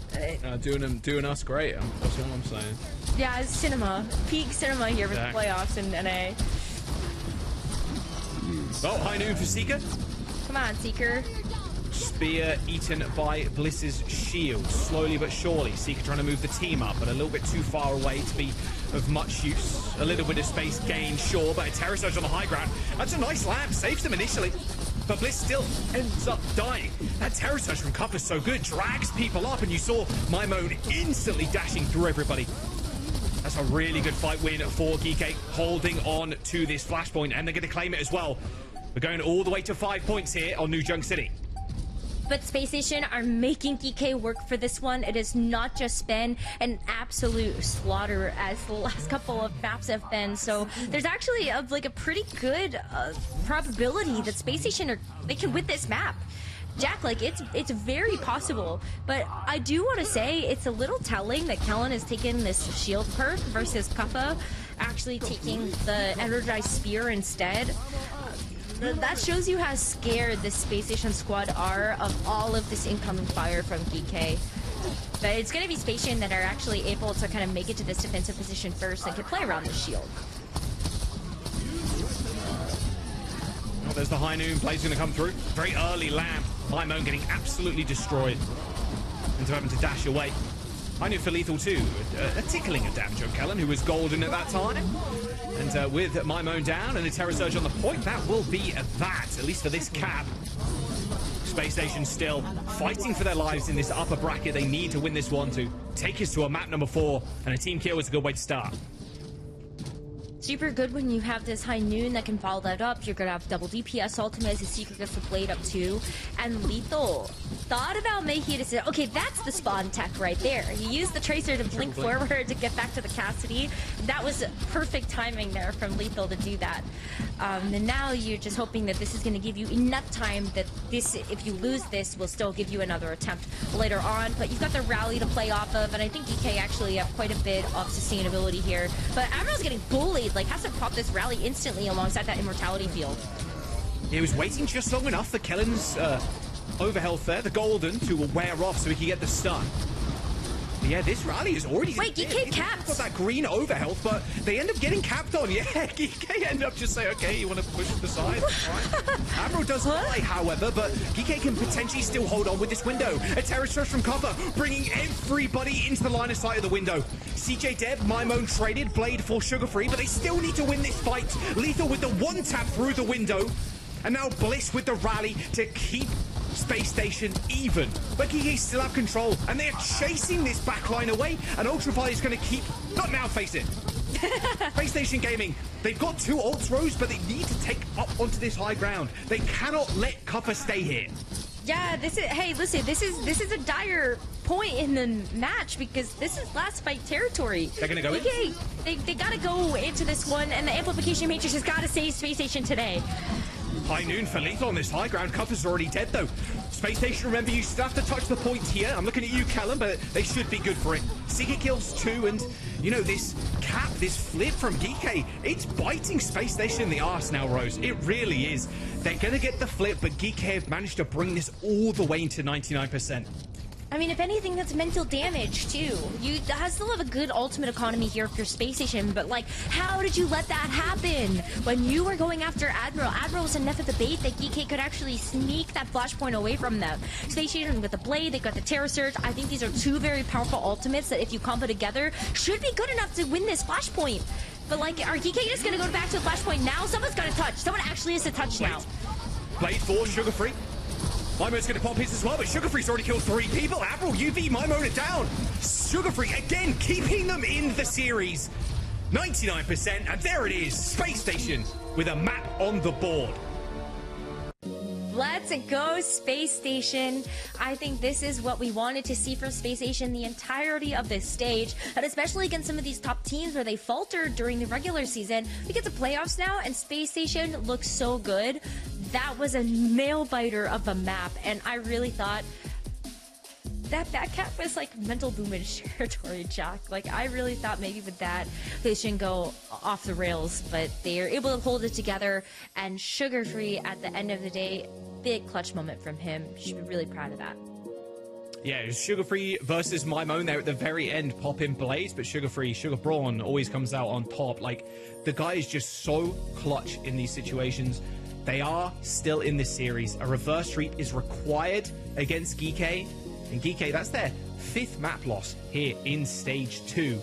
doing us great. That's all I'm saying. Yeah, it's cinema, peak cinema here with the playoffs in NA. Oh, high noon for Seeker. Come on, Seeker. Spear eaten by Bliss's shield, slowly but surely. Seeker trying to move the team up, but a little bit too far away to be of much use. A little bit of space gain, sure, but a Terror Surge on the high ground. That's a nice lamp, saves them initially. But Bliss still ends up dying. That Terror Surge from Cup is so good, drags people up, and you saw Mymone instantly dashing through everybody. That's a really good fight win for Geekay, holding on to this flashpoint, and they're going to claim it as well. We're going all the way to 5 points here on New Junk City. But Spacestation are making Geekay work for this one. It has not just been an absolute slaughter as the last couple of maps have been. So there's actually a pretty good probability that Spacestation they can win this map. Jack, like, it's very possible, but I do want to say it's a little telling that Kellen has taken this shield perk versus Kuffa actually taking the energized spear instead. That shows you how scared the Space Station squad are of all of this incoming fire from Geekay. But it's going to be Spacestation that are actually able to kind of make it to this defensive position first and can play around the shield. Oh, there's the high noon. Blade's going to come through. Very early lamp. Mymone getting absolutely destroyed into having to dash away. High noon for Lethal too. A tickling of damage on Kellen, who was golden at that time. And with Mymone down and a Terror Surge on the point, that will be that, at least for this cap. Space Station still fighting for their lives in this upper bracket. They need to win this one to take us to a map number 4, and a team kill is a good way to start. super good when you have this High Noon that can follow that up. You're gonna have double DPS ultimate as the Secret gets the blade up too. And Lethal thought about making it okay, that's the spawn tech right there. He used the Tracer to blink forward to get back to the Cassidy. That was perfect timing there from Lethal to do that. And now you're just hoping that this is going to give you enough time that this, if you lose this, will still give you another attempt later on. But you've got the rally to play off of, and I think Geekay actually have quite a bit of sustainability here. But Admiral's getting bullied, like has to pop this rally instantly alongside that immortality field. He was waiting just long enough for Kellen's overhealth there, the golden, to wear off so he can get the stun. But yeah, this rally is already... Wait, Geekay capped! Got that green overhealth, but they end up getting capped on. Yeah, Geekay end up just saying, okay, you want to push to the side? Right. Admiral does fly, however, but Geekay can potentially still hold on with this window. A Terror Thrust from cover, bringing everybody into the line of sight of the window. CJ Deb, Mimone traded Blade for Sugar Free, but they still need to win this fight. Lethal with the one tap through the window. And now Bliss with the rally to keep Space Station even. But Geekay still have control, and they're chasing this backline away, and Ultraviolet is going to keep... Not now, face it. Space Station Gaming, they've got 2 ult throws, but they need to take up onto this high ground. They cannot let Cuppa stay here. Yeah, this is... Hey, listen, this is a dire point in the match because this is last fight territory. They're going to go in? They got to go into this one, and the Amplification Matrix has got to save Space Station today. High Noon for Lethal on this high ground. Cuppa's already dead, though. Space Station, remember, you still have to touch the point here. I'm looking at you, Callum, but they should be good for it. Seeker kills 2, and, you know, this cap, this flip from Geekay, it's biting Space Station in the arse now, Rose. It really is. They're going to get the flip, but Geekay have managed to bring this all the way into 99%. I mean, if anything, that's mental damage, too. You still have a good ultimate economy here for your Space Station, but, like, how did you let that happen? When you were going after Admiral was enough of the bait that Geekay could actually sneak that flashpoint away from them. Space Station with the Blade, they've got the Terror Surge. I think these are 2 very powerful ultimates that, if you combo together, should be good enough to win this flashpoint. But, like, are Geekay just going to go back to the flashpoint now? Someone's got to touch. Someone actually has to touch now. Blade 4, Sugar Free. Mimo's going to pop his as well, but Sugar Free's already killed 3 people. Admiral, UV, Mimo are down. Sugar Free, again, keeping them in the series. 99%, and there it is. Space Station with a map on the board. Let's go, Space Station. I think this is what we wanted to see from Space Station the entirety of this stage, and especially against some of these top teams where they faltered during the regular season. We get to playoffs now, and Space Station looks so good. That was a nail-biter of a map, and I really thought that cap was like mental boomage territory, Jack. Like, I really thought maybe with that they shouldn't go off the rails, but they are able to hold it together. And Sugar Free at the end of the day, big clutch moment from him. You should be really proud of that. Yeah, it was Sugar Free versus Mimone there at the very end, popping Blaze, but Sugar Free, Sugar Brawn always comes out on top. Like, the guy is just so clutch in these situations. They are still in this series. A reverse sweep is required against Geekay. And Geekay, that's their 5th map loss here in Stage 2.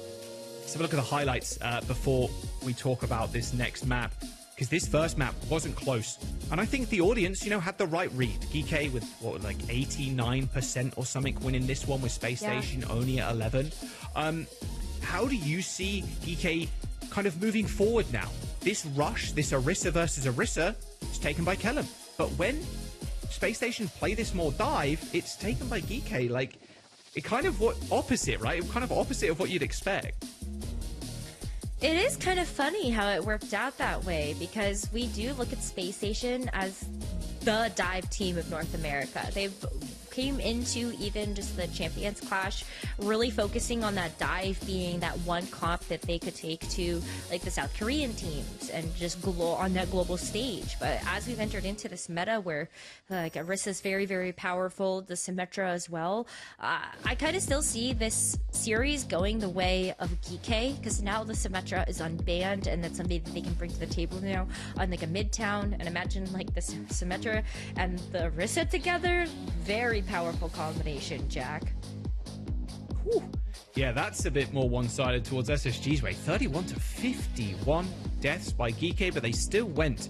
Let's have a look at the highlights before we talk about this next map, because this first map wasn't close. And I think the audience, you know, had the right read. Geekay with, what, like 89% or something winning this one, with Space Station only at 11. How do you see Geekay kind of moving forward now? This rush, this Orisa versus Orisa, is taken by Kellum. But when Space Station play this more dive, it's taken by Geekay. Like, it kind of opposite, right? Kind of opposite of what you'd expect. It is kind of funny how it worked out that way, because we do look at Space Station as the dive team of North America. They've came into even just the Champions Clash really focusing on that dive being that one comp that they could take to like the South Korean teams and just glow on that global stage. But as we've entered into this meta where like Orisa's very, very powerful, the Symmetra as well, I kind of still see this series going the way of Geekay, because now the Symmetra is unbanned and that's something that they can bring to the table now on like a Midtown. And imagine like the Symmetra and the Orisa together, very powerful combination, Jack. Whew. Yeah, that's a bit more one-sided towards SSG's way. 31 to 51 deaths by Geekay, but they still went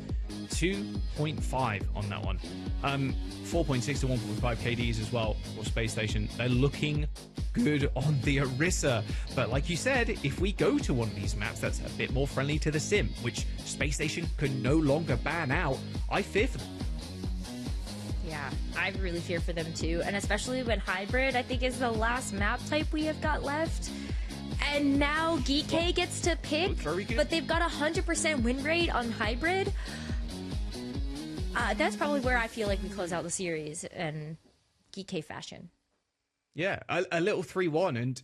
2.5 on that one. 4.6 to 1.5 KDs as well for Spacestation. They're looking good on the Orisa. But like you said, if we go to one of these maps that's a bit more friendly to the sim, which Spacestation can no longer ban out, I fear for them. Yeah, I really fear for them too. And especially when Hybrid, I think, is the last map type we have got left. And now Geekay gets to pick, but they've got 100% win rate on Hybrid. That's probably where I feel like we close out the series in Geekay fashion. Yeah, a little 3-1, and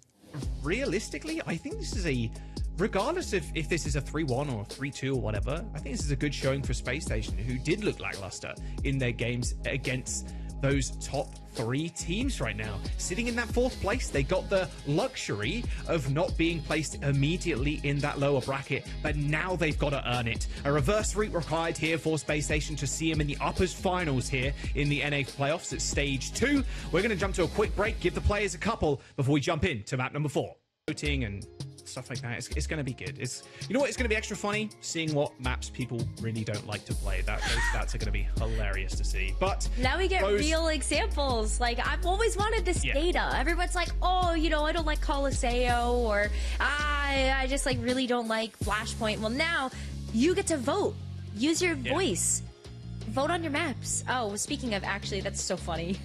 realistically, I think this is a, regardless of if this is a 3-1 or a 3-2 or whatever, I think this is a good showing for Spacestation, who did look lackluster in their games against those top 3 teams right now. Sitting in that 4th place, they got the luxury of not being placed immediately in that lower bracket, but now they've got to earn it. A reverse sweep required here for Spacestation to see him in the uppers finals here in the NA playoffs at stage 2. We're going to jump to a quick break, give the players a couple before we jump into map number 4. Voting and stuff like that. It's going to be good. You know what? It's going to be extra funny seeing what maps people really don't like to play. Those stats are going to be hilarious to see. But now we get real examples. Like, I've always wanted this data. Everyone's like, oh, you know, I don't like Colosseo, or I just like really don't like Flashpoint. Well, now you get to vote. Use your voice. Vote on your maps. Oh, speaking of, actually, that's so funny.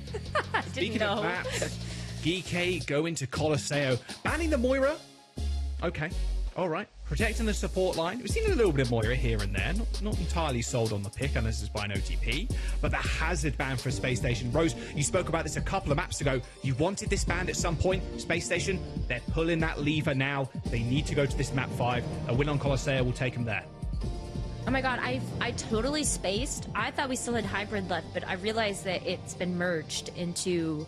I didn't Speaking know. of maps, Geekay go into Colosseo, banning the Moira. Okay, all right. Protecting the support line. We've seen a little bit of Moira here and there. Not entirely sold on the pick unless it's by an OTP. But the hazard ban for Spacestation. Rose, you spoke about this a couple of maps ago. You wanted this banned at some point. Spacestation, they're pulling that lever now. They need to go to this map 5. A win on Colosseo will take them there. Oh my god, I totally spaced. I thought we still had Hybrid left, but I realized that it's been merged into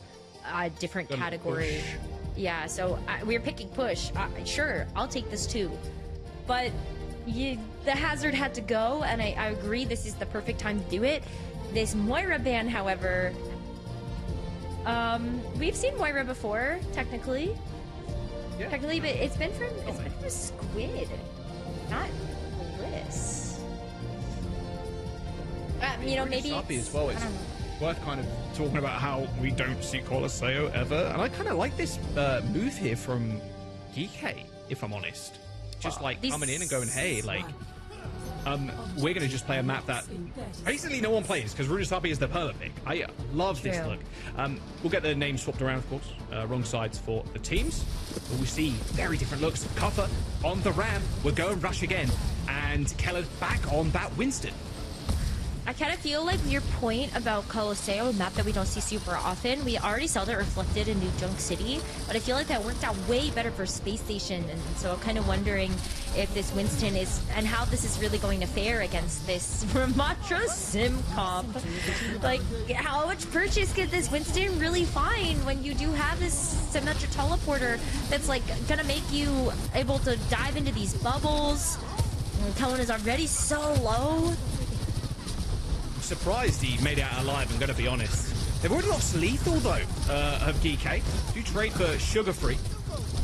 a different category. Push. Yeah, so we were picking push. Sure, I'll take this too. But the hazard had to go, and I agree this is the perfect time to do it. This Moira ban, however, we've seen Moira before, technically. Yeah. Technically, but it's been from Squid, not Bliss. You know, maybe as well. It's worth kind of talking about how we don't see Colosseo ever, and I kind of like this move here from Geekay, if I'm honest. Just like coming in and going, hey, like, we're going to just play a map that basically no one plays, because Rudisapi is the perma pick. I love this look. We'll get the names swapped around, of course. Wrong sides for the teams. But we see very different looks. Cuffer on the Ram. We're going Rush again. And Keller back on that Winston. I kind of feel like your point about Colosseo, a map that we don't see super often, we already saw that reflected in New Junk City, but I feel like that worked out way better for Spacestation, and so I'm kind of wondering if this Winston is, and how this is really going to fare against this Ramatra Sim comp. Like, how much purchase could this Winston really find when you do have this Symmetra teleporter that's like gonna make you able to dive into these bubbles? Kellen is already so low. Surprised he made it out alive, I'm gonna be honest. They've already lost Lethal though, of Geekay. Do trade for Sugar Free.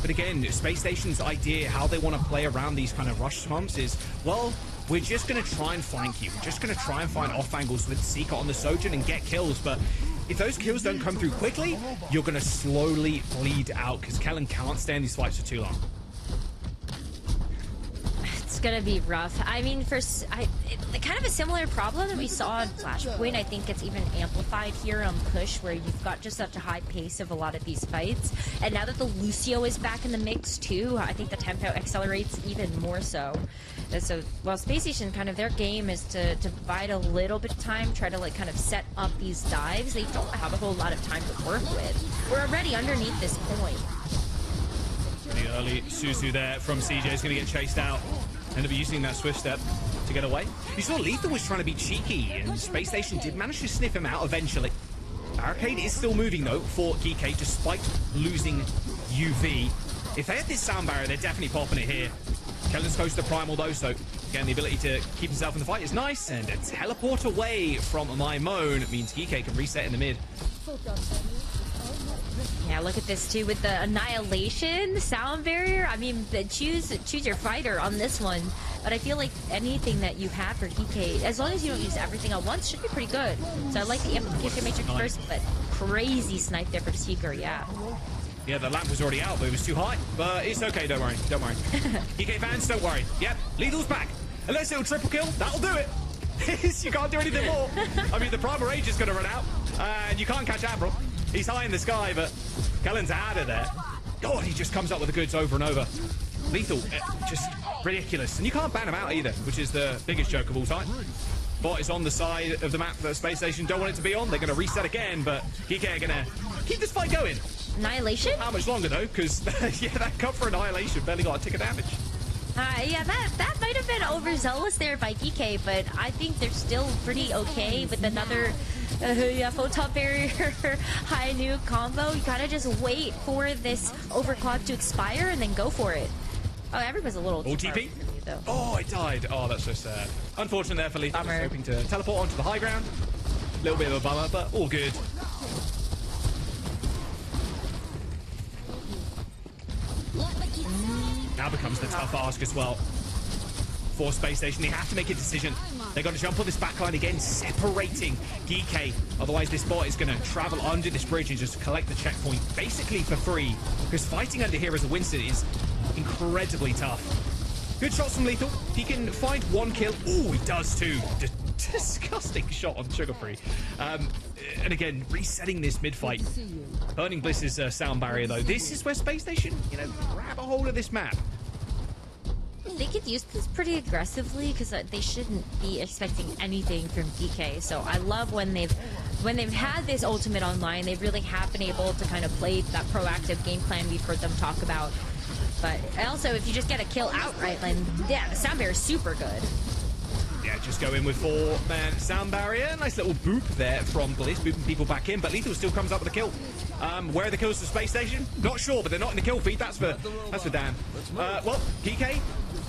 But again, Spacestation's idea, how they want to play around these kind of rush swamps is, well, we're just gonna try and flank you. We're just gonna try and find off angles with Seeker on the Sojourn and get kills, but if those kills don't come through quickly, you're gonna slowly bleed out, because Kellen can't stay in these fights for too long. It's gonna be rough. I mean, kind of a similar problem that we saw on Flashpoint. I think it's even amplified here on Push, where you've got just such a high pace of a lot of these fights. And now that the Lucio is back in the mix too, I think the tempo accelerates even more so. And so, well, Spacestation, kind of their game is to bide a little bit of time, try to like kind of set up these dives. They don't have a whole lot of time to work with. We're already underneath this point. The early Suzu there from CJ is going to get chased out. End up using that swift step to get away. You saw Lethal was trying to be cheeky, and Spacestation did manage to sniff him out eventually. Barricade is still moving though for Geekay, despite losing UV. If they had this sound barrier, they're definitely popping it here. Kellen's close to Primal though, so again, the ability to keep himself in the fight is nice, and a teleport away from My Moan means Geekay can reset in the mid. Yeah, look at this too with the Annihilation sound barrier. I mean, choose your fighter on this one. But I feel like anything that you have for Geekay, as long as you don't use everything at once, should be pretty good. So I like the amplification matrix first, but crazy snipe there for Seeker, yeah. Yeah, the lamp was already out, but it was too high. But it's okay, don't worry, don't worry. Geekay fans, don't worry. Yep, Lethal's back. Unless it'll triple kill, that'll do it. You can't do anything more. I mean, the Primal Rage is going to run out, and you can't catch Admiral. He's high in the sky, but Kellen's out of there. God, he just comes up with the goods over and over. Lethal, just ridiculous. And you can't ban him out either, which is the biggest joke of all time. Bot is on the side of the map that Space Station don't want it to be on. They're going to reset again, but Geekay are going to keep this fight going. Annihilation? How much longer, though? Because, yeah, that cut for Annihilation barely got a tick of damage. Yeah, that might have been overzealous there by Geekay, but I think they're still pretty okay with another photon barrier high nuke combo. You gotta just wait for this overclock to expire and then go for it. Oh, everyone's a little too far TP? from me, though. Oh, it died. Oh, that's so sad. Unfortunate there for Lethal. Just hoping to teleport onto the high ground. A little bit of a bummer, but all good. Now becomes the tough ask as well. For Space Station, they have to make a decision. They're going to jump on this backline again, separating Geekay. Otherwise, this bot is going to travel under this bridge and just collect the checkpoint basically for free. Because fighting under here as a Winston is incredibly tough. Good shots from Lethal. He can find one kill. Oh, he does too. Disgusting shot on Sugar Free. And again, resetting this mid-fight. Burning Bliss's sound barrier, though. This is where Space Station, you know, grab a hold of this map. They could use this pretty aggressively because they shouldn't be expecting anything from Geekay. So I love when they've had this ultimate online, they really have been able to kind of play that proactive game plan we've heard them talk about. But also, if you just get a kill outright, then yeah, the sound barrier is super good. Yeah, just go in with 4-man sound barrier. Nice little boop there from Bliss, booping people back in, but Lethal still comes up with a kill. Where are the kills for Space Station? Not sure, but they're not in the kill feed. That's for Dan. Well, Geekay,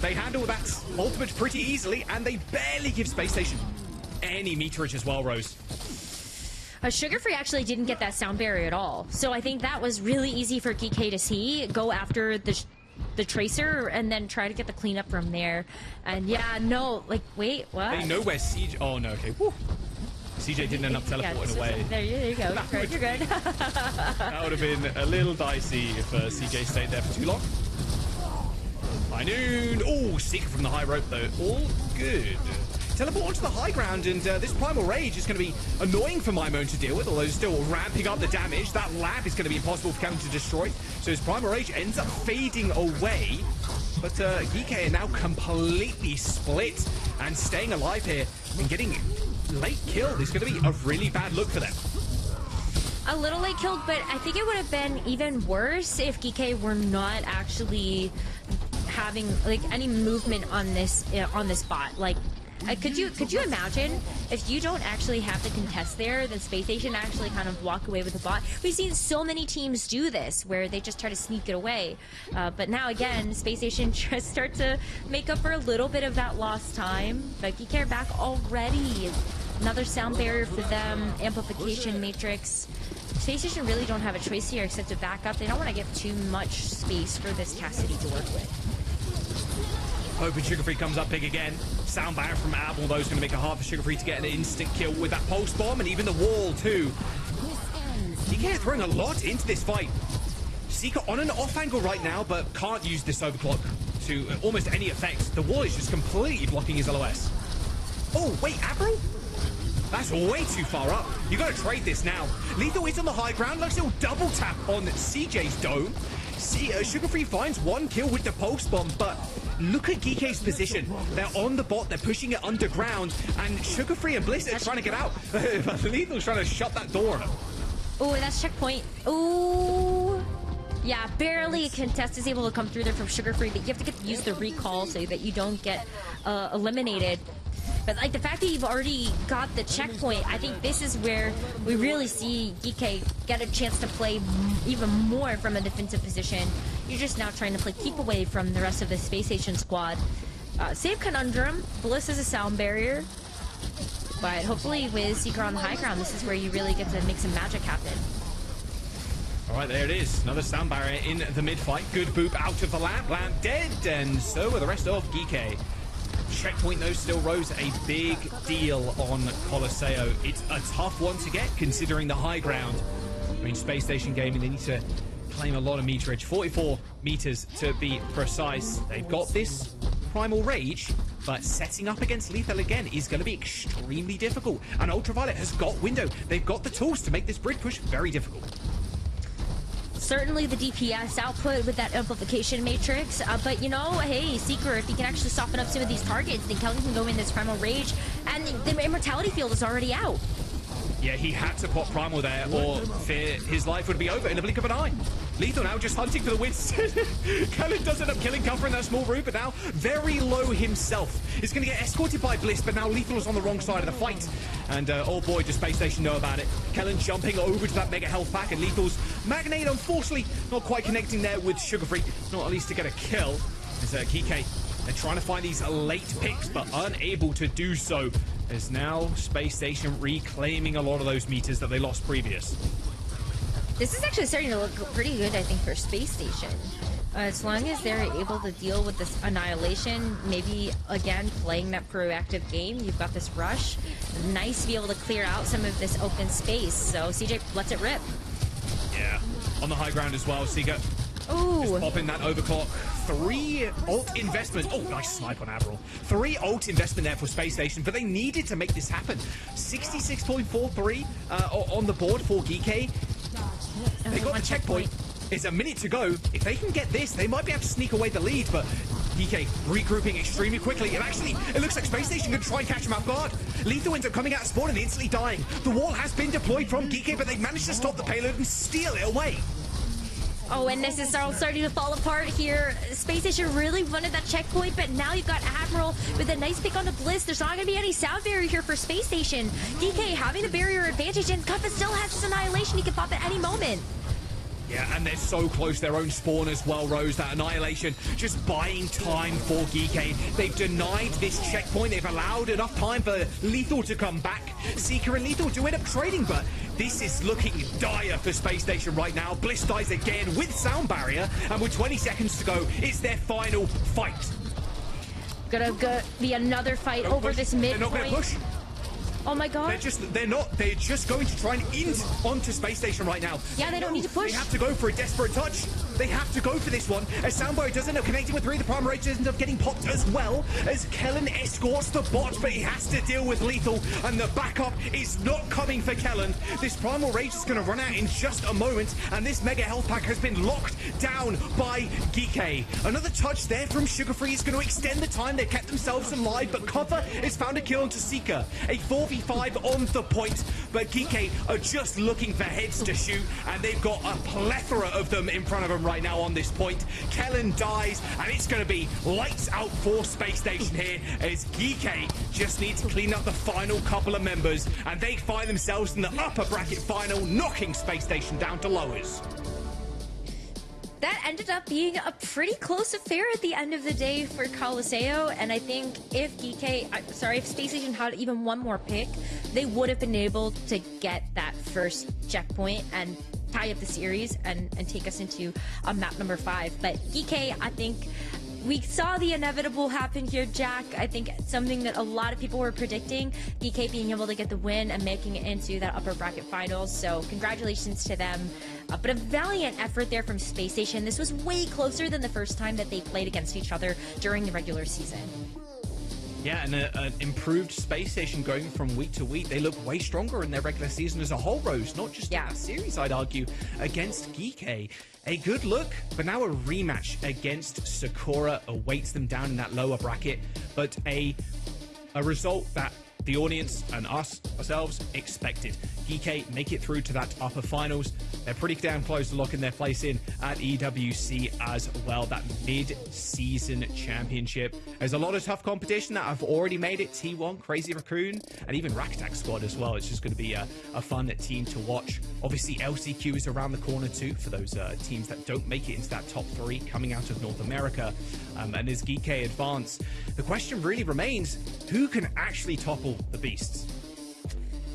they handle that ultimate pretty easily, and they barely give Space Station any meterage as well, Rose. Sugar Free actually didn't get that sound barrier at all, so I think that was really easy for Geekay to see. Go after the Tracer and then try to get the cleanup from there. And yeah, no, like, wait, what? They know where CJ... Oh, no, okay. Woo. CJ didn't end up teleporting away. There you go. You're good. That would have been a little dicey if CJ stayed there for too long. High noon. Oh, Seeker from the high rope, though. All good. Teleport onto the high ground, and this Primal Rage is going to be annoying for Mimone to deal with, although still ramping up the damage. That lab is going to be impossible for Kellen to destroy, so his Primal Rage ends up fading away. But Geekay are now completely split, and staying alive here and getting late killed is going to be a really bad look for them. A little late killed, but I think it would have been even worse if Geekay were not actually having like any movement on this bot. Like, could you imagine if you don't actually have to contest there, then Space Station actually kind of walk away with the bot? We've seen so many teams do this where they just try to sneak it away. But now again, Space Station just start to make up for a little bit of that lost time. But Geekay are back already. Another sound barrier for them, amplification matrix. Space Station really don't have a choice here except to back up. They don't want to give too much space for this Cassidy to work with. Hoping Sugar Free comes up big again. Sound barrier from Apple, though, is going to make it hard for Sugar Free to get an instant kill with that pulse bomb and even the wall, too. Geekay are throwing a lot into this fight. Seeker on an off angle right now, but can't use this overclock to almost any effect. The wall is just completely blocking his LOS. Oh, wait, Abro? That's way too far up. You got to trade this now. Lethal is on the high ground. Looks little double tap on CJ's dome. Sugar Free finds one kill with the pulse bomb, but look at Geekay's position. They're on the bot, they're pushing it underground, and Sugar Free and Bliss are trying to get out. But Lethal's trying to shut that door. Oh, that's checkpoint. Oh, yeah, barely a contest is able to come through there from Sugar Free, but you have to use the recall so that you don't get eliminated. But like the fact that you've already got the checkpoint, I think this is where we really see Geekay get a chance to play even more from a defensive position. You're just now trying to play keep away from the rest of the Space Station squad. Same conundrum. Bliss is a sound barrier. But hopefully with Seeker on the high ground, this is where you really get to make some magic happen. Right, there it is. Another sound barrier in the mid-fight. Good boop out of the lamp. Lamp dead, and so are the rest of Geekay. Checkpoint, though, still rose a big deal on Colosseo. It's a tough one to get, considering the high ground. I mean, Space Station Gaming, they need to claim a lot of meterage. 44 meters to be precise. They've got this Primal Rage, but setting up against Lethal again is going to be extremely difficult. And Ultraviolet has got window. They've got the tools to make this bridge push very difficult. Certainly the DPS output with that amplification matrix, but you know, hey, Seeker, if he can actually soften up some of these targets, then Kelly can go in this Primal Rage, and the Immortality Field is already out. Yeah, he had to pop Primal there, or his life would be over in a blink of an eye. Lethal now just hunting for the Winston. Kellen does end up killing cover in that small room, but now very low himself. He's going to get escorted by Bliss, but now Lethal is on the wrong side of the fight. And oh boy, does Space Station know about it. Kellen jumping over to that mega health pack, and Lethal's Magnate, unfortunately, not quite connecting there with Sugar Free. Not at least to get a kill. As Geekay, they're trying to find these late picks, but unable to do so. As now Space Station reclaiming a lot of those meters that they lost previous. This is actually starting to look pretty good, I think, for Space Station. As long as they're able to deal with this Annihilation, maybe, again, playing that proactive game, you've got this rush. Nice to be able to clear out some of this open space. So CJ lets it rip. Yeah, on the high ground as well, Seeker. Ooh. Just popping that overclock. 3 ult investment. Oh, nice snipe on Avril. 3 ult investment there for Space Station, but they needed to make this happen. 66.43 on the board for Geekay. They got the checkpoint. It's a minute to go. If they can get this, they might be able to sneak away the lead, but Geekay regrouping extremely quickly. And actually, it looks like Space Station could try and catch him off guard. Lethal ends up coming out of spawn and instantly dying. The wall has been deployed from Geekay, but they managed to stop the payload and steal it away. Oh, and this is all starting to fall apart here. Space Station really wanted that checkpoint, but now you've got Admiral with a nice pick on the Bliss. There's not going to be any sound barrier here for Space Station. DK having the barrier advantage, and Cuffa still has his Annihilation. He can pop at any moment. Yeah, and they're so close their own spawn as well, Rose. That Annihilation just buying time for Geekay. They've denied this checkpoint. They've allowed enough time for Lethal to come back. Seeker and Lethal do end up trading, but this is looking dire for Space Station right now. Bliss dies again with sound barrier, and with 20 seconds to go, it's their final fight. Gonna be another fight over this midpoint. They're not gonna push. Oh my god. They're just going to try and int onto Space Station right now. Yeah, they don't need to push. They have to go for a desperate touch. They have to go for this one. As Soundboy does end up connecting with 3, the Primal Rage ends up getting popped as well. As Kellen escorts the bot, but he has to deal with Lethal, and the backup is not coming for Kellen. This Primal Rage is going to run out in just a moment, and this Mega Health Pack has been locked down by Geekay. Another touch there from Sugar Free is going to extend the time. They've kept themselves alive, but Copper has found a kill onto Seeker. A 4v5 on the point, but Geekay are just looking for heads to shoot, and they've got a plethora of them in front of them right now on this point. Kellen dies, and it's going to be lights out for Space Station here, as Geekay just need to clean up the final couple of members, and they find themselves in the upper bracket final, knocking Space Station down to lowers. That ended up being a pretty close affair at the end of the day for Colosseo, and I think if if Space Station had even one more pick, they would have been able to get that first checkpoint and tie up the series and take us into map number 5. But Geekay, I think we saw the inevitable happen here, Jack. I think something that a lot of people were predicting, Geekay being able to get the win and making it into that upper bracket finals. So congratulations to them. But a valiant effort there from Space Station. This was way closer than the first time that they played against each other during the regular season. Yeah, and an improved Space Station going from week to week. They look way stronger in their regular season as a whole, Rose. Not just in that series, I'd argue, against Geekay. A good look, but now a rematch against Sakura awaits them down in that lower bracket. But a result that the audience and ourselves expected. Geekay make it through to that upper finals. They're pretty damn close to locking their place in at EWC as well, that mid-season championship. There's a lot of tough competition that have already made it. T1, Crazy Raccoon, and even Rack Attack Squad as well. It's just going to be a fun team to watch. Obviously, LCQ is around the corner too for those teams that don't make it into that top 3 coming out of North America. And as Geekay advance, the question really remains, who can actually topple the Beasts?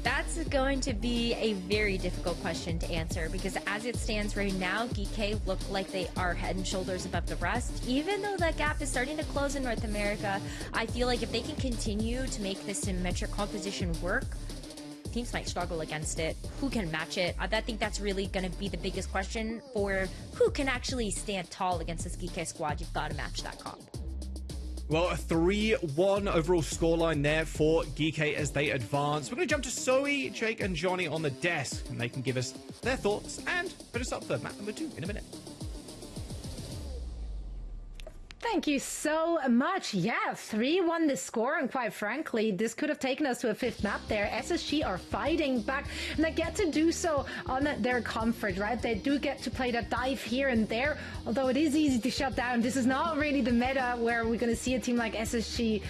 That's going to be a very difficult question to answer because as it stands right now, Geekay look like they are head and shoulders above the rest. Even though that gap is starting to close in North America, I feel like if they can continue to make this symmetric composition work, teams might struggle against it. Who can match it? I think that's really going to be the biggest question for who can actually stand tall against this Geekay squad. You've got to match that comp. Well, a 3-1 overall scoreline there for Geekay as they advance. We're going to jump to Zoe, Jake, and Johnny on the desk, and they can give us their thoughts and put us up for map number 2 in a minute. Thank you so much. Yeah, 3-1 the score, and quite frankly, this could have taken us to a 5th map there. SSG are fighting back, and they get to do so on their comfort, right? They do get to play that dive here and there, although it is easy to shut down. This is not really the meta where we're going to see a team like SSG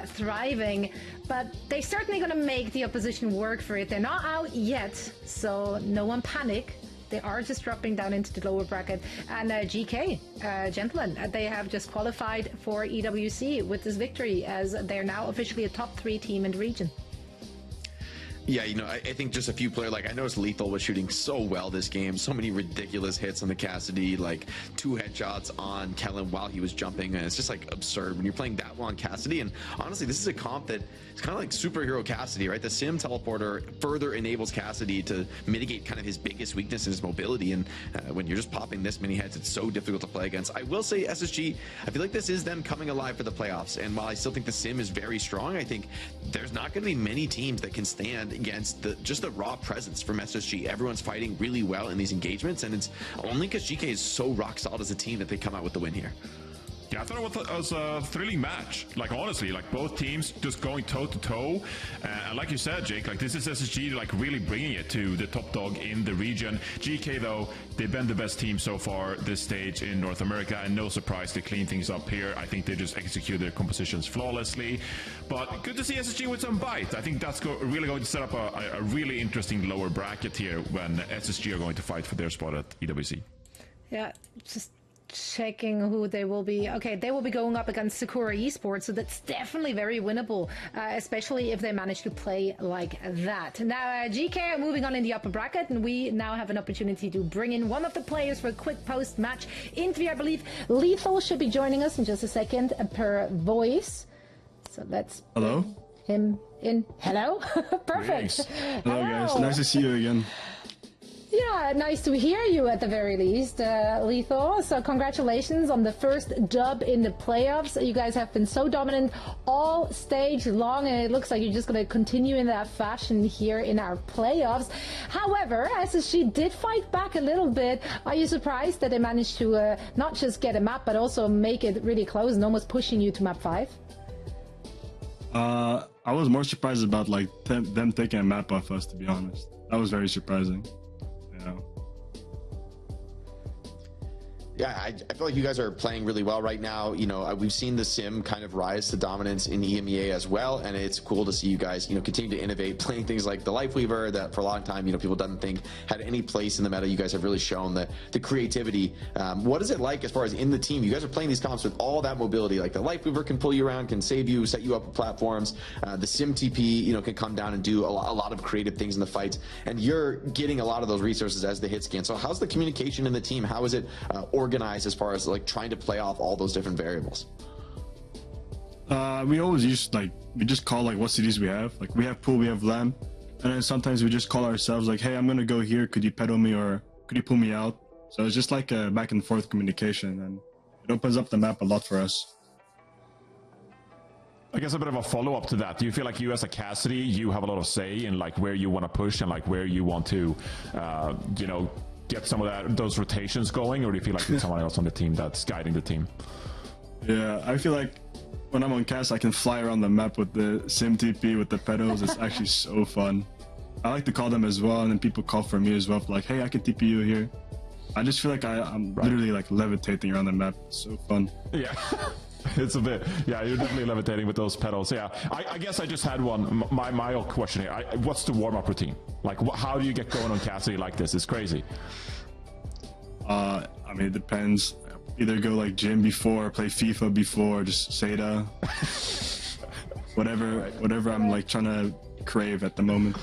thriving, but they're certainly going to make the opposition work for it. They're not out yet, so no one panic. They are just dropping down into the lower bracket. And GK, gentlemen, they have just qualified for EWC with this victory as they're now officially a top 3 team in the region. Yeah, you know, I think just a few players, like I noticed Lethal was shooting so well this game, so many ridiculous hits on the Cassidy, like 2 headshots on Kellen while he was jumping, and it's just like absurd when you're playing that well on Cassidy. And honestly, this is a comp that it's kind of like superhero Cassidy, right? The Sim teleporter further enables Cassidy to mitigate kind of his biggest weakness in his mobility, and when you're just popping this many heads, it's so difficult to play against. I will say SSG, I feel like this is them coming alive for the playoffs, and while I still think the Sim is very strong, I think there's not going to be many teams that can stand against just the raw presence from SSG. Everyone's fighting really well in these engagements, and it's only because GK is so rock solid as a team that they come out with the win here. Yeah, I thought it was a thrilling match. Like, honestly, like both teams just going toe to toe. And like you said, Jake, like this is SSG like really bringing it to the top dog in the region. GK, though, they've been the best team so far this stage in North America, and no surprise they clean things up here. I think they just execute their compositions flawlessly. But good to see SSG with some bite. I think that's really going to set up a really interesting lower bracket here when SSG are going to fight for their spot at EWC. Yeah, just checking who they will be. Okay, they will be going up against Sakura Esports, so that's definitely very winnable, especially if they manage to play like that. Now, GK are moving on in the upper bracket, and we now have an opportunity to bring in one of the players for a quick post-match interview. I believe Lethal should be joining us in just a second per voice. So let's hello him in. Hello. Perfect. Thanks. Hello guys, nice to see you again. Yeah, nice to hear you at the very least, Lethal. So congratulations on the first dub in the playoffs. You guys have been so dominant all stage long, and it looks like you're just going to continue in that fashion here in our playoffs. However, SSG did fight back a little bit. Are you surprised that they managed to not just get a map, but also make it really close and almost pushing you to map 5? I was more surprised about like them taking a map off us, to be honest. That was very surprising. Yeah, I feel like you guys are playing really well right now. You know, we've seen the Sim kind of rise to dominance in EMEA as well, and it's cool to see you guys, you know, continue to innovate, playing things like the Lifeweaver that for a long time, you know, people didn't think had any place in the meta. You guys have really shown the creativity. What is it like as far as in the team? You guys are playing these comps with all that mobility. Like the Lifeweaver can pull you around, can save you, set you up with platforms. The Sim TP, you know, can come down and do a lot of creative things in the fights, and you're getting a lot of those resources as the hit scan. So how's the communication in the team? How is it organized as far as like trying to play off all those different variables? We always use we just call like what cities we have. Like we have pool, we have LAN, and then sometimes we just call ourselves like, hey, I'm gonna go here, could you pedal me or could you pull me out? So it's just like a back and forth communication, and it opens up the map a lot for us. I guess a bit of a follow-up to that. Do you feel like you as a Cassidy, you have a lot of say in like where you want to push and like where you want to you know, get some of those rotations going, or do you feel like it's someone else on the team that's guiding the team? Yeah, I feel like when I'm on cast, I can fly around the map with the Sim TP, with the pedals. It's actually so fun. I like to call them as well, and then people call for me as well, like, hey, I can TP you here. I just feel like I'm literally like levitating around the map. It's so fun. Yeah. It's a bit, yeah, you're definitely levitating with those pedals. Yeah, I guess I just had one, my old question here. What's the warm-up routine? Like, how do you get going on Cassidy like this? It's crazy. I mean, it depends. Either go like gym before, play FIFA before, just Seda. whatever I'm like trying to crave at the moment.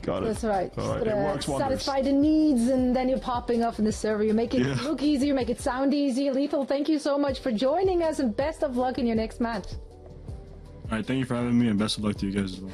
Got it. That's right. All right. It works wonders. Satisfy the needs, and then you're popping off in the server. You make it look easier, make it sound easy. Lethal, thank you so much for joining us, and best of luck in your next match. All right, thank you for having me, and best of luck to you guys as well.